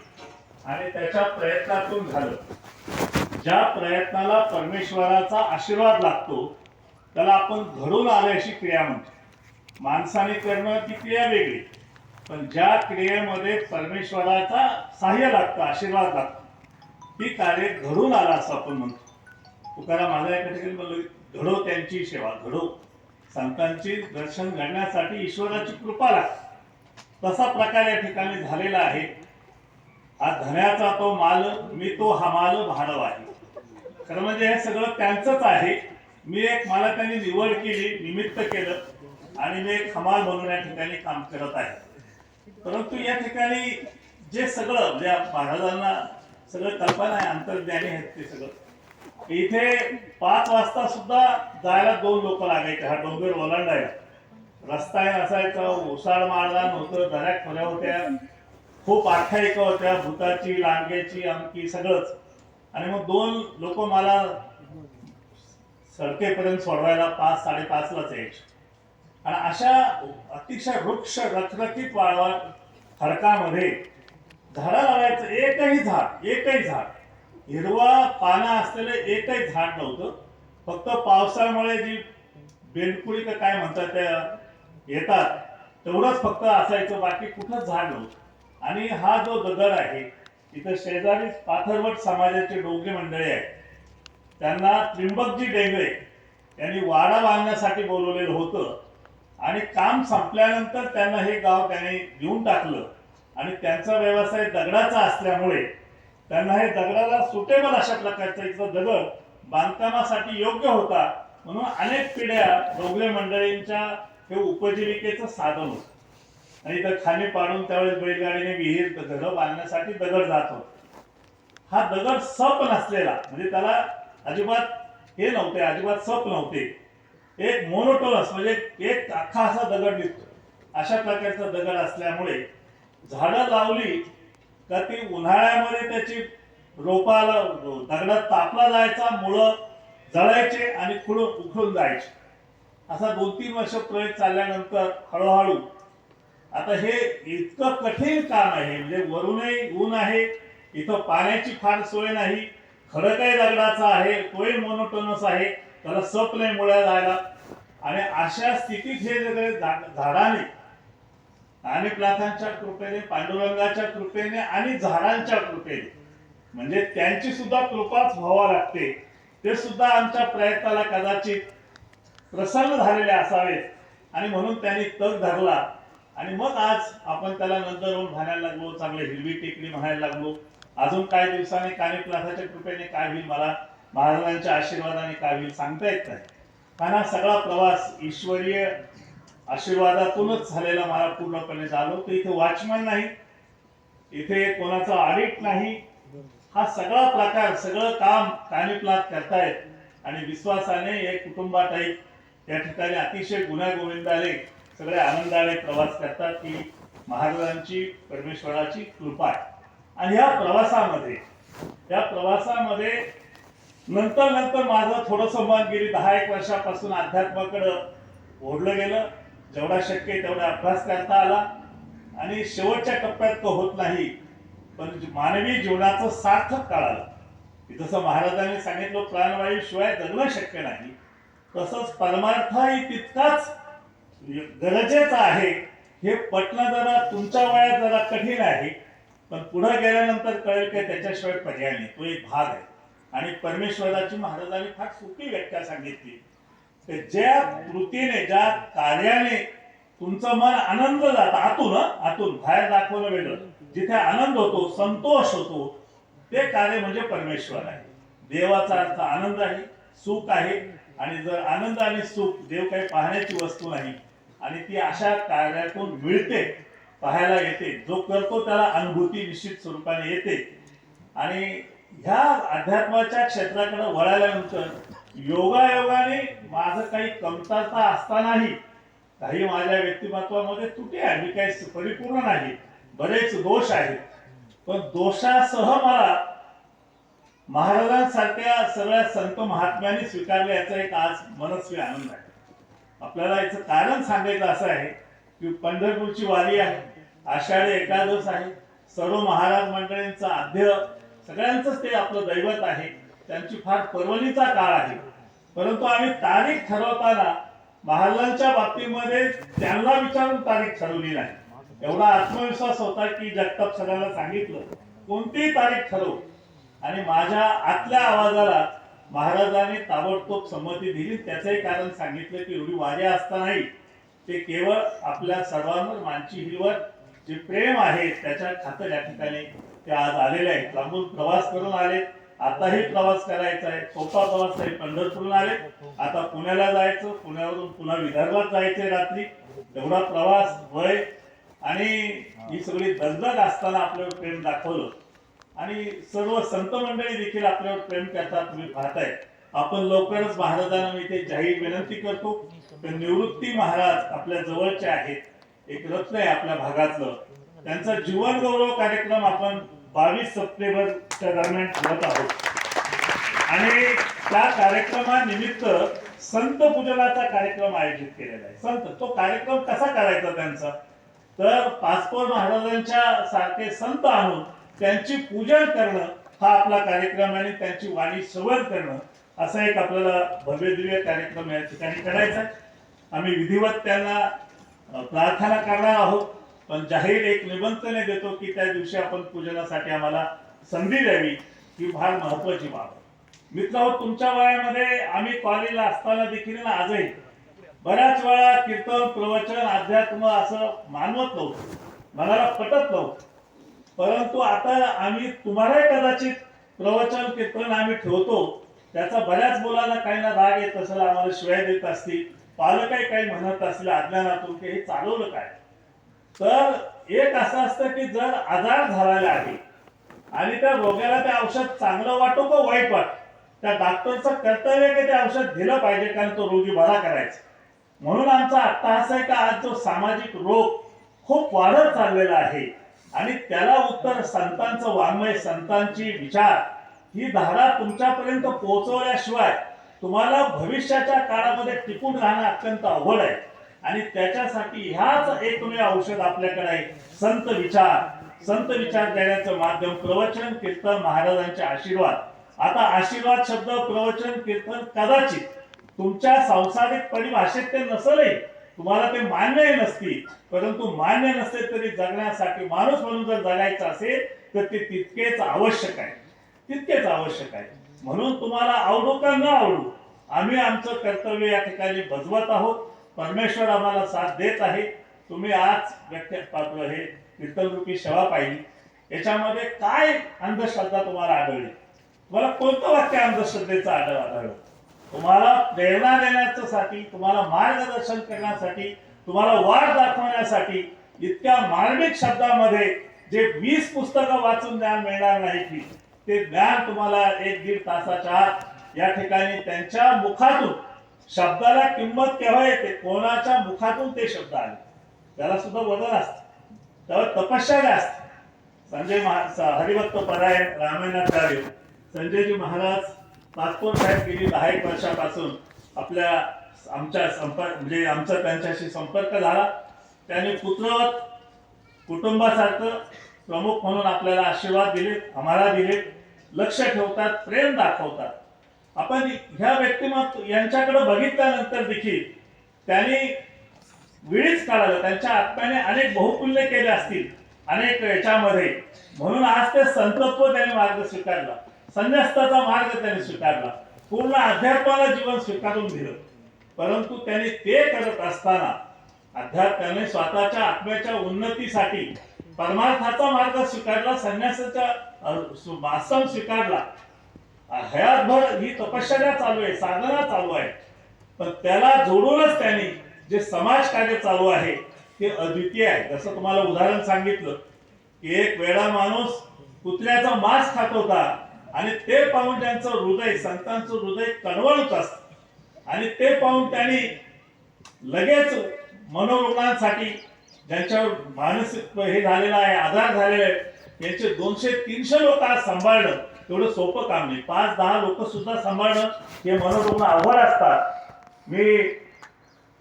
आणि त्याच्या प्रयत्नातून झालं. ज्या प्रयत्नाला परमेश्वराचा आशीर्वाद लागतो त्याला आपण घडून आल्याशी क्रिया म्हणतो. माणसाने करणं ती क्रिया वेगळी, पण ज्या क्रियेमध्ये परमेश्वराचा सहाय्य लागतं, आशीर्वाद लागतो, ती कार्य घडून आला असं आपण म्हणतो. तुकाराम माझ्या एका ठिकाणी म्हणलं, घडो त्यांची सेवा, घडो. संतांची दर्शन घडण्यासाठी ईश्वराची कृपा लागते. तसा प्रकार या ठिकाणी झालेला आहे. हा धन्याचा तो माल, मी तो हमाल भाडव आहे. खरं म्हणजे हे सगळं त्यांचंच आहे. मी एक, मला त्यांनी निवड केली, निमित्त केलं आणि मी एक हमाल म्हणून या ठिकाणी काम करत आहे. परंतु या ठिकाणी जे सगळं म्हणजे महाराजांना सगळं कल्पना आहे, अंतर्ज्ञानी आहेत ते सगळं. इथे 5 वाजता सुद्धा जायला 2 लोक लागायचे. हा डोंगर ओलांडायला रस्ता असायचा, ओसाड मारदान होतं, दऱ्या खोऱ्या होत्या, खूप आख्यायिका होत्या, भूताची, लांडग्याची, अमकी सगळंच. आणि मग 2 लोक मला सडकेपर्यंत सोडवायला 5-5:30लाच यायचे. आणि अशा अतिशय वृक्ष रखरखीत वाळवा खडकामध्ये झाडं लावायचं. एकही झाड हिरवा पानं असलेलं एकही झाड नव्हतं. फक्त पावसामुळे जी बेंडकुळी का काय म्हणतात त्या येतात तेवढंच फक्त असायचं, बाकी कुठंच झाड नव्हतं. आणि हा जो दगड आहे इथं शेजारी पाथरवट समाजाचे डोंगरे मंडळी आहेत. त्यांना त्रिंबकजी डेंगरे यांनी वाडा बांधण्यासाठी बोलवलेलं होतं आणि काम संपल्यानंतर त्यांना हे गाव त्यांनी घेऊन टाकलं. आणि त्यांचा व्यवसाय दगडाचा असल्यामुळे त्यांना हे दगडाला सुटेबल अशा प्रकारचा इथं दगड बांधकामासाठी योग्य होता, म्हणून अनेक पिढ्या डोंगरे मंडळींच्या हे उपजीविकेचं साधन होतं. आणि इथं खाणी पाडून त्यावेळेस बैलगाडीने विहीर घरं बांधण्यासाठी दगड जात होता. हा दगड सप नसलेला, म्हणजे त्याला अजिबात हे नव्हते, अजिबात सप नव्हते, एक मोनोटोनस म्हणजे एक अख्खा असा दगड निघतो अशा प्रकारचा दगड असल्यामुळे झाडं लावली का ती उन्हाळ्यामध्ये त्याची रोपाला दगडात तापला जायचा, मुळं जळायचे आणि खुडून उखळून जायचे. असा 2-3 वर्ष प्रयोग चालल्यानंतर हळूहळू आता हे इतकं कठीण काम आहे, म्हणजे वरूनही ऊन आहे, इथं पाण्याची फार सोय नाही, खडकही दगडाचा आहे, तोही मोनोटोनस आहे, त्याला सप नाही मुळ्या जायला. आणि अशा स्थितीत हे सगळे झाडाने आणि प्लाथांच्या कृपेने, पांडुरंगाच्या कृपेने आणि झाडांच्या कृपेने, म्हणजे त्यांची सुद्धा कृपाच व्हावा लागते, ते सुद्धा आमच्या प्रयत्नाला कदाचित प्रसन्न झालेले असावेत आणि म्हणून त्यांनी तग धरला. आणि मग आज आपण त्याला नंतर म्हणायला लागलो, चांगले हिरवी टेकडी म्हणायला लागलो. अजून काही दिवसांनी कानिप्लाथाच्या कृपेने काय होईल, मला महाराजांच्या आशीर्वादाने काय होईल सांगता येत नाही. कारण हा सगळा प्रवास ईश्वरीय आशीर्वादातूनच झालेला मला पूर्णपणे झालो. तर इथे वॉचमॅन नाही, इथे कोणाचा ऑडिट नाही, हा सगळा प्रकार, सगळं काम कानिप्लाथ करतायत. आणि विश्वासाने एक कुटुंबा टाईप या ठिकाणी अतिशय गुण्यागोविंदाने सगळे आनंदाने प्रवास करतात, की महाराजांची, परमेश्वराची कृपा आहे. आणि या प्रवासामध्ये नंतर माझं थोडंसं मन गेली 10-1 वर्षापासून अध्यात्माकडं ओढलं गेलं. जेवढा शक्य आहे तेवढा अभ्यास करता आला. आणि शेवटच्या टप्प्यात तो होत नाही, पण मानवी जीवनाचं सार्थक कळालं. जसं महाराजांनी सांगितलं, प्राणवायू शिवाय जगणं शक्य नाही, तसंच परमार्थही तितकाच गरजेचा आहे. हे पटणं जरा तुमच्या वयात जरा कठीण आहे, पण पुढे गेल्यानंतर कळेल की त्याच्याशिवाय पर्याय नाही, तो एक भाग आहे. आणि परमेश्वराची महाराजांनी फार सोपी व्याख्या सांगितली, की ज्या कृतीने, ज्या कार्याने तुमचं मन आनंद जातं, आतून बाहेर दाखवणं वेगळं, जिथे आनंद होतो, संतोष होतो, ते कार्य म्हणजे परमेश्वर आहे. देवाचा अर्थ आनंद आहे, सुख आहे. आणि जर आनंद आणि सुख, देव काही पाहण्याची वस्तू नाही, आणि ती अशा कार्यातून मिळते, पाहायला येते. जो करतो त्याला अनुभूती निश्चित स्वरूपाने येते. आणि ह्या अध्यात्माच्या क्षेत्राकडे वळाल्यानंतर योगायोगाने माझं काही कमतरता असतानाही, काही माझ्या व्यक्तिमत्वामध्ये त्रुटी आहे, मी काही परिपूर्ण नाही, बरेच दोष आहेत, पण दोषासह मला महाराजांसारख्या सगळ्या संत महात्म्यांनी स्वीकारले, याचा एक आज मनस्वी आनंद आहे. आपल्याला याचं कारण सांगायचं असं आहे की पंढरपूरची वारी आहे, आषाढी एकादश आहे, सर्व महाराज मंडळींचं आद्य, सगळ्यांचंच ते आपलं दैवत आहे, त्यांची फार पर्वणीचा काळ आहे. परंतु आम्ही तारीख ठरवताना महाराजांच्या बाबतीमध्ये त्यांना विचारून तारीख ठरवली नाही. एवढा आत्मविश्वास होता की जगताप सगळ्यांना सांगितलं, कोणतीही तारीख ठरव. आणि माझ्या आतल्या आवाजाला महाराजांनी ताबडतोब संमती दिली. त्याचंही कारण सांगितलं की एवढी वारी असतानाही ते केवळ आपल्या सर्वांवर, मानची हिलवर जे प्रेम आहे त्याच्या खातर या ठिकाणी ते आज आलेले आहेत. लांबून प्रवास करून आले, आताही प्रवास करायचा आहे, सोपा प्रवास आहे. पंढरपूरहून आले, आता पुण्याला जायचं, पुण्यावरून पुन्हा विदर्भात जायचंय रात्री. एवढा प्रवास, वय आणि ही सगळी दगदग असताना आपल्यावर प्रेम दाखवलं. आणि सर्व संत मंडळी देखील आपल्यावर प्रेम करतात, तुम्ही पाहताय. आपण लवकरच महाराजांना मी इथे जाहीर विनंती करतो, तर निवृत्ती महाराज आपल्या जवळचे आहेत, एक रत्न आहे आपल्या भागातलं. त्यांचा जीवन गौरव कार्यक्रम आपण 22 सप्टेंबरच्या दरम्यान ठेवत आहोत. आणि त्या कार्यक्रमानिमित्त संत पूजनाचा कार्यक्रम आयोजित केलेला आहे. संत, तो कार्यक्रम कसा करायचा त्यांचा, तर पाचपोर महाराजांच्या सारखे संत आणून त्यांची पूजन करणं हा आपला कार्यक्रम, आणि त्यांची वाणी श्रवण करणं, असा एक आपल्याला भव्य दिव्य कार्यक्रम या ठिकाणी करायचा आहे. आम्ही विधिवत त्यांना प्रार्थना करणार आहोत, पण जाहीर एक निमंत्रण देतो की त्या दिवशी आपण पूजनासाठी आम्हाला संधी द्यावी, ही फार महत्वाची बाब आहे. मित्र, तुमच्या वयामध्ये आम्ही कॉलेजला असताना देखील ना, आजही बऱ्याच वेळा कीर्तन, प्रवचन, अध्यात्म असं मानवत नव्हतं, मनाला पटत नव्हतं. परंतु आता आम्ही तुम्हाला कदाचित प्रवचन, कीर्तन आम्ही ठेवतो, त्याचा बऱ्याच मुलांना काही ना राग येत असेल, आम्हाला शिवाय देत असतील, पालकही काही म्हणत असले अज्ञानातून की हे चालवलं काय. तर एक असं असतं की जर आजार झालेला आहे आणि त्या रोग्याला ते औषध चांगलं वाटो का वाईट वाटो, त्या डॉक्टरचं कर्तव्य की ते औषध दिलं पाहिजे, कारण तो रोगी बरा करायचा. म्हणून आमचा अट्टहास आहे का आज जो सामाजिक रोग खूप वाढत चाललेला आहे, आणि त्याला उत्तर संतांचं वाङ्मय, संतांची विचार ही धारा तुमच्यापर्यंत पोहोचवल्याशिवाय तुम्हाला भविष्याच्या काळामध्ये टिकून राहणं अत्यंत अवघड आहे. आणि त्याच्यासाठी ह्याच एकमेव औषध आपल्याकडे आहे, संत विचार. संत विचार देण्याचं माध्यम प्रवचन, कीर्तन, महाराजांचे आशीर्वाद. आता आशीर्वाद शब्द, प्रवचन, कीर्तन कदाचित तुमच्या सांसारिक परिभाषेत ते नसलही, तुम्हाला ते मान्य नसतील, परंतु मान्य नसते तरी जगण्यासाठी, माणूस म्हणून जर जगायचं असेल तर ते तितकेच आवश्यक आहे, तितकेच आवश्यक आहे. म्हणून तुम्हाला आवडू का न आवडू, आम्ही आमचं कर्तव्य या ठिकाणी बजवत आहोत. परमेश्वर आम्हाला साथ देत आहे. तुम्ही आज व्यक्तिपात्र हे कीर्तनरूपी सेवा पाहिली, याच्यामध्ये काय अंधश्रद्धा तुम्हाला आढळली, तुम्हाला कोणतं वाक्य अंधश्रद्धेचं आढळलं, तुम्हाला प्रेरणा देण्यासाठी, तुम्हाला मार्गदर्शन करण्यासाठी, तुम्हाला वाट दाखवण्यासाठी इतक्या मार्मिक शब्दामध्ये जे 20 पुस्तकं वाचून ज्ञान मिळणार नाही की ते ज्ञान तुम्हाला 1-1.5 तासाच्या आत या ठिकाणी त्यांच्या मुखातून, शब्दाला किंमत केव्हा येते, कोणाच्या मुखातून ते शब्द आले त्याला सुद्धा वजन असतं, त्यावर तपश्चर्या असते. संजय हरिभक्त परायण रामायणाचार्य संजयजी महाराज पासपोर्ट साहेब गेली 10 वर्षापासून आमच्या संपर्क, म्हणजे आमचा त्यांच्याशी संपर्क झाला. त्यांनी पुत्रवत कुटुंबासारखं प्रमुख म्हणून आपल्याला आशीर्वाद दिले, आम्हाला दिले, लक्ष ठेवतात, प्रेम दाखवतात. आपण ह्या व्यक्तिमत्व यांच्याकडे बघितल्यानंतर देखील त्यांनी वेळीच काढलं, त्यांच्या आत्म्याने अनेक बहुपुल्य केले असतील अनेक याच्यामध्ये, म्हणून आज ते संतत्व त्यांनी मार्ग स्वीकारला, संन्यासाचा मार्ग त्यांनी स्वीकारला, पूर्ण अध्यात्माला जीवन स्वीकारून दिलं. परंतु त्यांनी ते करत असताना अध्यात्माने स्वतःच्या आत्म्याच्या उन्नतीसाठी परमार्थाचा मार्ग स्वीकारला, संन्यासाचा आश्रम स्वीकारला. हयातभर ही तपश्चर्या चालू आहे, साधना चालू आहे. पण त्याला जोडूनच त्यांनी जे समाज कार्य चालू आहे ते अद्वितीय आहे. जसं तुम्हाला उदाहरण सांगितलं की एक वेळा माणूस कुत्र्याचा मांस खात होता आणि ते पाहून त्यांचं हृदय, संतांचं हृदय कणवळत असतं आणि ते पाहून त्यांनी लगेच मनोरुग्णांसाठी, ज्यांच्यावर मानसिक हे झालेला आहे, आधार झालेला आहे, त्यांचे 200-300 लोक आज सांभाळणं तेवढं सोपं काम नाही. 5-10 लोक सुद्धा सांभाळणं हे मनोरुग्ण अवघड असतात. मी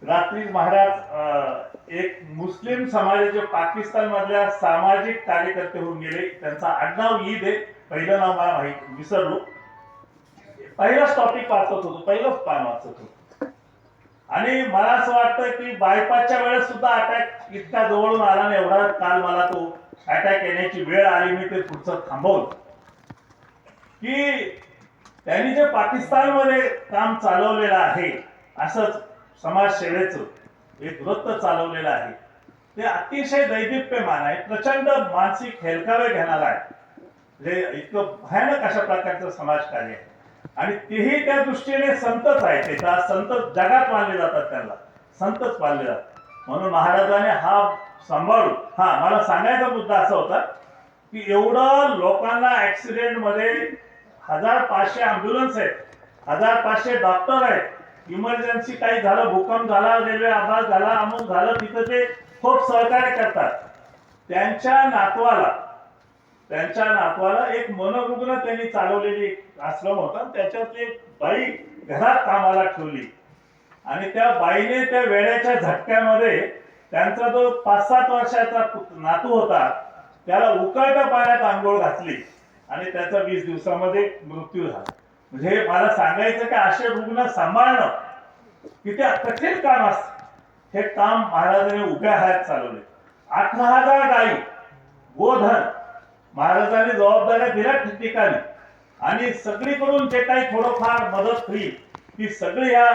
रात्री महाराज एक मुस्लिम समाजाचे पाकिस्तान मधल्या सामाजिक कार्यकर्ते होऊन गेले, त्यांचा आडनाव ईद आहे, पहिलं नाव मला माहिती विसरलो. पहिलाच टॉपिक वाचत होतो, पहिलंच पान वाचत होतो आणि मला असं वाटतं की बायपासच्या वेळेस सुद्धा अटॅक इतका जवळून आला नाही, एवढा काल मला तो अटॅक येण्याची वेळ आली. मी ते पुढचं थांबवलं की त्यांनी जे पाकिस्तानमध्ये काम चालवलेलं आहे, असंच समाजसेवेचं एक वृत्त चालवलेलं आहे, ते अतिशय दैदिप्यमान आहे, प्रचंड मानसिक हेलकावे घेणार आहे. म्हणजे इतकं भयानक अशा प्रकारचं समाजकार्य आहे आणि तेही त्या दृष्टीने संतच आहे. ते संत जगात मानले जातात, त्यांना संतच मानले जातात. म्हणून महाराजांनी हा सांभाळून, मला सांगायचा मुद्दा असा होता की एवढं लोकांना ऍक्सिडेंट मध्ये 1500 अँब्युलन्स आहेत, 1500 डॉक्टर आहेत, इमर्जन्सी काही झालं, भूकंप झाला, रेल्वे अपघात झाला, अमुक झालं, तिथं ते खूप सहकार्य करतात. त्यांच्या नातवाला एक मनोरुग्ण त्यांनी चालवलेली आश्रम होता, त्याच्यात एक बाई घरात कामाला ठेवली आणि त्या बाईने त्या वेड्याच्या झटक्यामध्ये त्यांचा जो 5-7 वर्षाचा नातू होता त्याला उकळत्या पाण्यात आंघोळ घातली आणि त्याचा 20 दिवसामध्ये मृत्यू झाला. म्हणजे मला सांगायचं की असे रुग्ण सांभाळणं किती कठीण काम असतं. हे काम महाराजांनी उभ्या हात चालवले. 18,000 गायी, गोधन महाराजांनी जबाबदाऱ्या दिल्या ठिकठिकाणी आणि सगळीकडून जे काही थोडंफार मदत होईल ती सगळी ह्या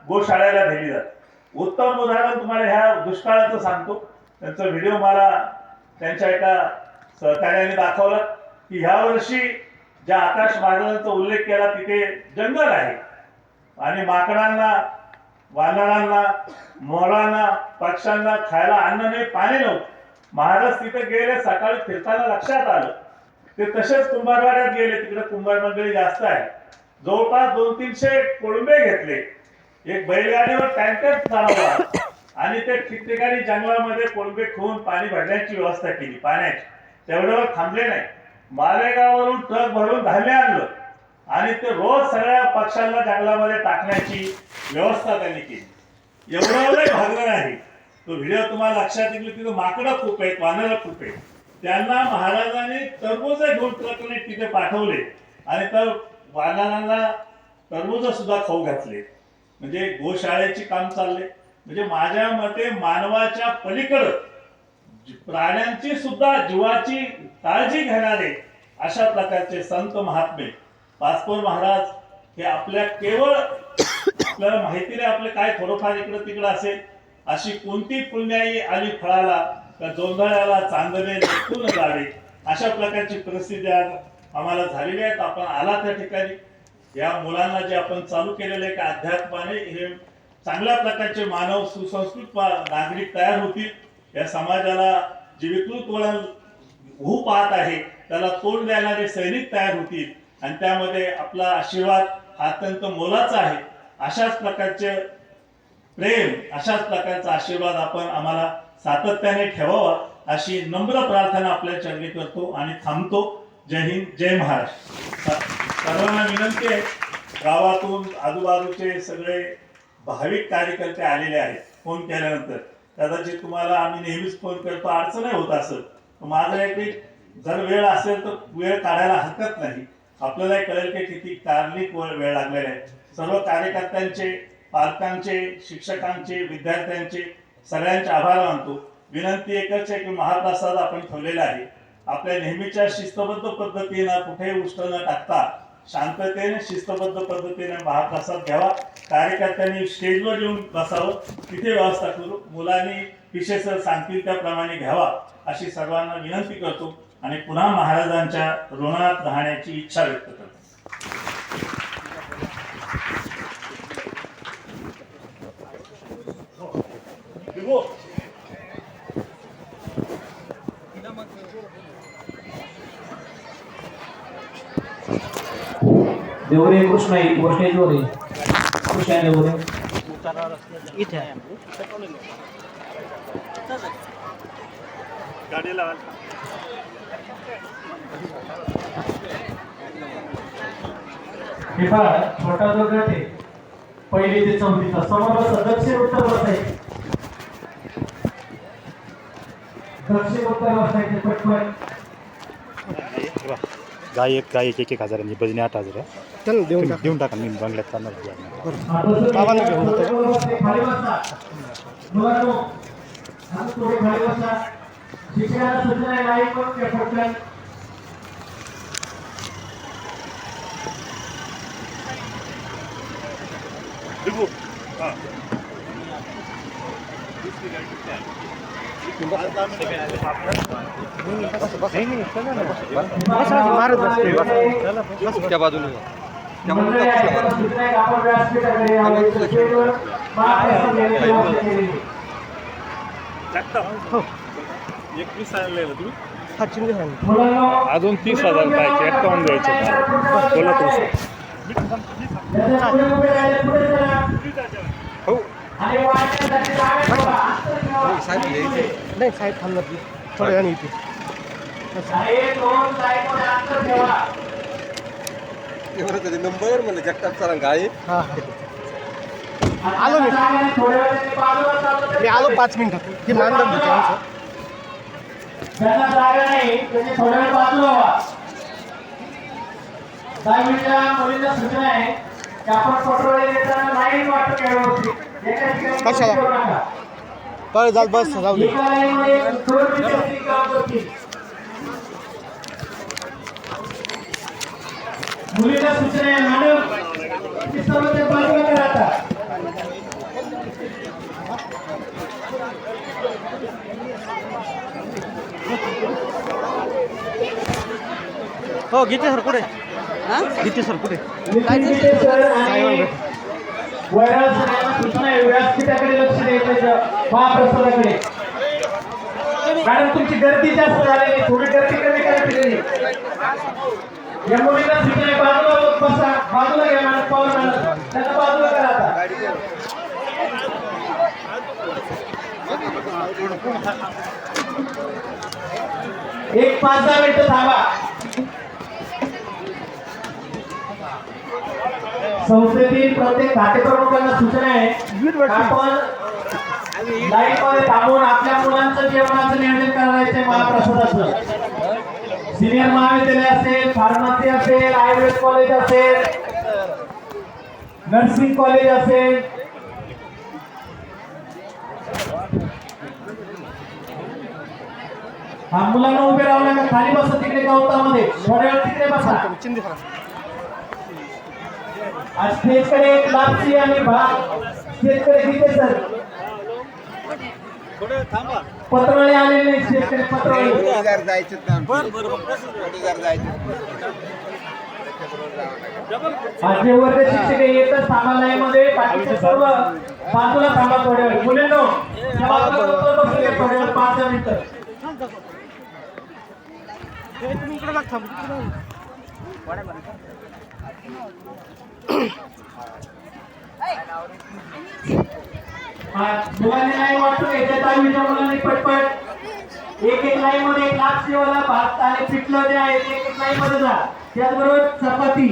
गोशाळेला दिली जाते. उत्तम उदाहरण तुम्हाला ह्या दुष्काळाचं सांगतो. त्यांचा व्हिडिओ मला त्यांच्या एका सहकार्याने दाखवला की ह्या वर्षी ज्या आकाश महाराजांचा उल्लेख केला तिथे जंगल आहे आणि माकडांना, वानरांना, मोरांना, पक्ष्यांना खायला अन्न नाही, पाणी नव्हतं. महाराज तिथे गेले, सकाळी फिरताना लक्षात आलं ते तसेच कुंभारवाड्यात गेले, तिकडे कुंभार मंडळी जास्त आहे, जवळपास 200-300 कोळंबे घेतले, एक बैलगाडीवर टँकर चालवला आणि ते ठिकठिकाणी जंगलामध्ये कोळंबे ठेवून पाणी भरण्याची व्यवस्था केली पाण्याची. तेवढ्यावर थांबले नाही. मालेगाववरून ट्रक भरून धान्य आणलं आणि ते रोज सगळ्या पक्षांना जंगलामध्ये टाकण्याची व्यवस्था त्यांनी केली. एवढं भागलं नाही. तो व्हिडिओ तुम्हाला लक्षात येईल. तिथे माकडं खूप आहेत, वानरं खूप आहेत. त्यांना महाराजांनी टरबूज घेऊन ट्रकने तिथे पाठवले आणि तर वानरांना टरबूज सुद्धा खाऊ घातले. म्हणजे गोशाळेची काम चालले. म्हणजे माझ्या मते मानवाच्या पलीकडं प्राण्यांची सुद्धा जीवाची काळजी घेणारे अशा प्रकारचे संत महात्मे पाचपोर महाराज हे आपल्या केवळ आपल्याला माहिती नाही आपले काय थोडंफार इकडं तिकडं असेल. अशी कोणती पुण्याई आली फळाला तर जोंधळ्याला चांदणे निघून जावे अशा प्रकारची परिस्थिती आज आम्हाला झालेली आहे. आपण आला त्या ठिकाणी या मुलांना जे आपण चालू केलेले का अध्यात्माने हे चांगल्या प्रकारचे मानव सुसंस्कृत नागरिक तयार होतील. या समाजाला जे विकृत वळण होऊ पाहत आहे त्याला तोंड देणारे सैनिक तयार होतील आणि त्यामध्ये आपला आशीर्वाद हा अत्यंत मोलाचा आहे. अशाच प्रकारचे प्रेम अशाच प्रकारचा आशीर्वाद आपण आम्हाला सातत्याने ठेवावा अशी नम्र प्रार्थना आपल्या चरणी करतो आणि थांबतो. जय हिंद, जय महाराष्ट्र. सर्वांना विनंती आहे, गावातून आजूबाजूचे सगळे भाविक कार्यकर्ते आलेले आहेत. फोन केल्यानंतर कदाचित तुम्हाला आम्ही नेहमीच फोन करतो, अडचण होत असत. माझं एक जर वेळ असेल तर वेळ काढायला हरकत नाही. आपल्याला कळेल की किती कारणिक वेळ लागलेला आहे. सर्व कार्यकर्त्यांचे, पालकांचे, शिक्षकांचे, विद्यार्थ्यांचे सगळ्यांचे आभार मानतो. विनंती एकच आहे की महाप्रसाद आपण ठेवलेला आहे. आपल्या नेहमीच्या शिस्तबद्ध पद्धतीनं कुठेही उष्ट न टाकता शांततेने शिस्तबद्ध पद्धतीने महाप्रसाद घ्यावा. कार्यकर्त्यांनी स्टेजवर येऊन बसावं, तिथे व्यवस्था करू. मुलांनी विषय सर सांगतील त्याप्रमाणे घ्यावा अशी सर्वांना विनंती करतो आणि पुन्हा महाराजांच्या ऋणात राहण्याची इच्छा व्यक्त करतो. देवरे कृष्णाई गोष्टीवर कृष्णा देवरे इथे आहे. हे पहा, छोटा जो गट आहे पहिली ते चौथीचा समोर दक्षिण उत्तर बसायचे. दक्षिण उत्तर बसायचे पटपट. गाय एक 1,000 बजने 8,000 चल देऊन टाका. मी बंगल्यात करणार. बाबांना घेऊन जातो. खाली बसा मुलांनो, आता थोडे खाली बसा. शिक्षणाला सूचना आहे, लाईक करून घ्या पटकन. त्या बाजूने मंडळी आहे, आता सूचना आहे, आपण व्यासपीठाकडे यावे. स्टेजवर महाप्रसाद देण्याची व्यवस्था केलेली आहे. हा चिंदी सांग. मुलांनो, अजून 30,000 पाहिजे. 51 द्यायचे. बोला तुम्ही. याच्या पुढे उभे राहिले, पुढे चला. हो आणि वाचण्यासाठी जागा ठेवा. अंतर ठेवा. नाही साहेब थांबणार की थोड्या वेळाने इथे. साहेब, दोन साहेबमध्ये अंतर ठेवा. नंबर म्हणलं जगताप सरांग आहे. हां आलो मी. थोड्या वेळाने बाजूला चाललो तरी मी आलो 5 मिनिटात. हे मानधन होते आमचं. ज्यांना जागा नाही त्याची थोड्या वेळ बाजूला व्हा. दहावीच्या मुलींना सूचना आहे की आपण पटोळे देताना लाईन वाटप घ्यावी होती. एका ठिकाणी कशाला? करू नका. बरं जाऊ बस जाऊ दे. एका लाईनमध्ये 2 विद्यार्थी काम करतील. मुलींना सूचना आहे, मॅडम शिस्तबद्ध बाजूला करा आता. हो गीते सर कुठे? गीते सर कुठे? नितीन सर आणि वैराज सरांना सूचना आहे, व्यासपीठाकडे लक्ष द्यायचं, महाप्रसादाकडे. मॅडम तुमची गर्दी जास्त झालेली, थोडी गर्दी कमी करायची. या मुलींना सूचना आहे, बाजूला बसा, बाजूला घ्या मॅडम. पवार मॅडम त्यांना बाजूला करा आता. एक 5-10 मिनिटं थांबा. संस्थेतील प्रत्येक खातेप्रमुखांना सूचना आहे, आपण लाईन मध्ये थांबून आपल्या मुलांचं जेवणाचं नियोजन करायचंय. महाप्रसादाचं सिनियर महाविद्यालय असेल, फार्मसी असेल, आयुर्वेद कॉलेज असेल, नर्सिंग कॉलेज असेल, हा मुलांना उभे राहू नका, खाली बसा तिकडे गवतामध्ये, थोड्या वेळ तिकडे बसा. आज स्टेजकडे एक लापसी आणि भात स्टेजकडे घेते सर. पत्रवळे आलेले नाही स्टेजकडे, पत्रवळे. आज जे वर्ग शिक्षक येतच थांबा लाईनमध्ये, बाकीचे सर्व बाजूला थांबा थोड्या वेळ. मुलींनो त्या बाजूला बसले थोड्या वेळ, 5 मिनिटं. तुम्ही इकडे बघ, थांब. मुलांनी लाईन वाटून घ्यायच्या, दहावीच्या मुलांनी पटपट एक लाईन मध्ये एक लापसीवाला भात आणि पिठलं जे आहे एक लाईन मध्ये जा. त्याचबरोबर चपाती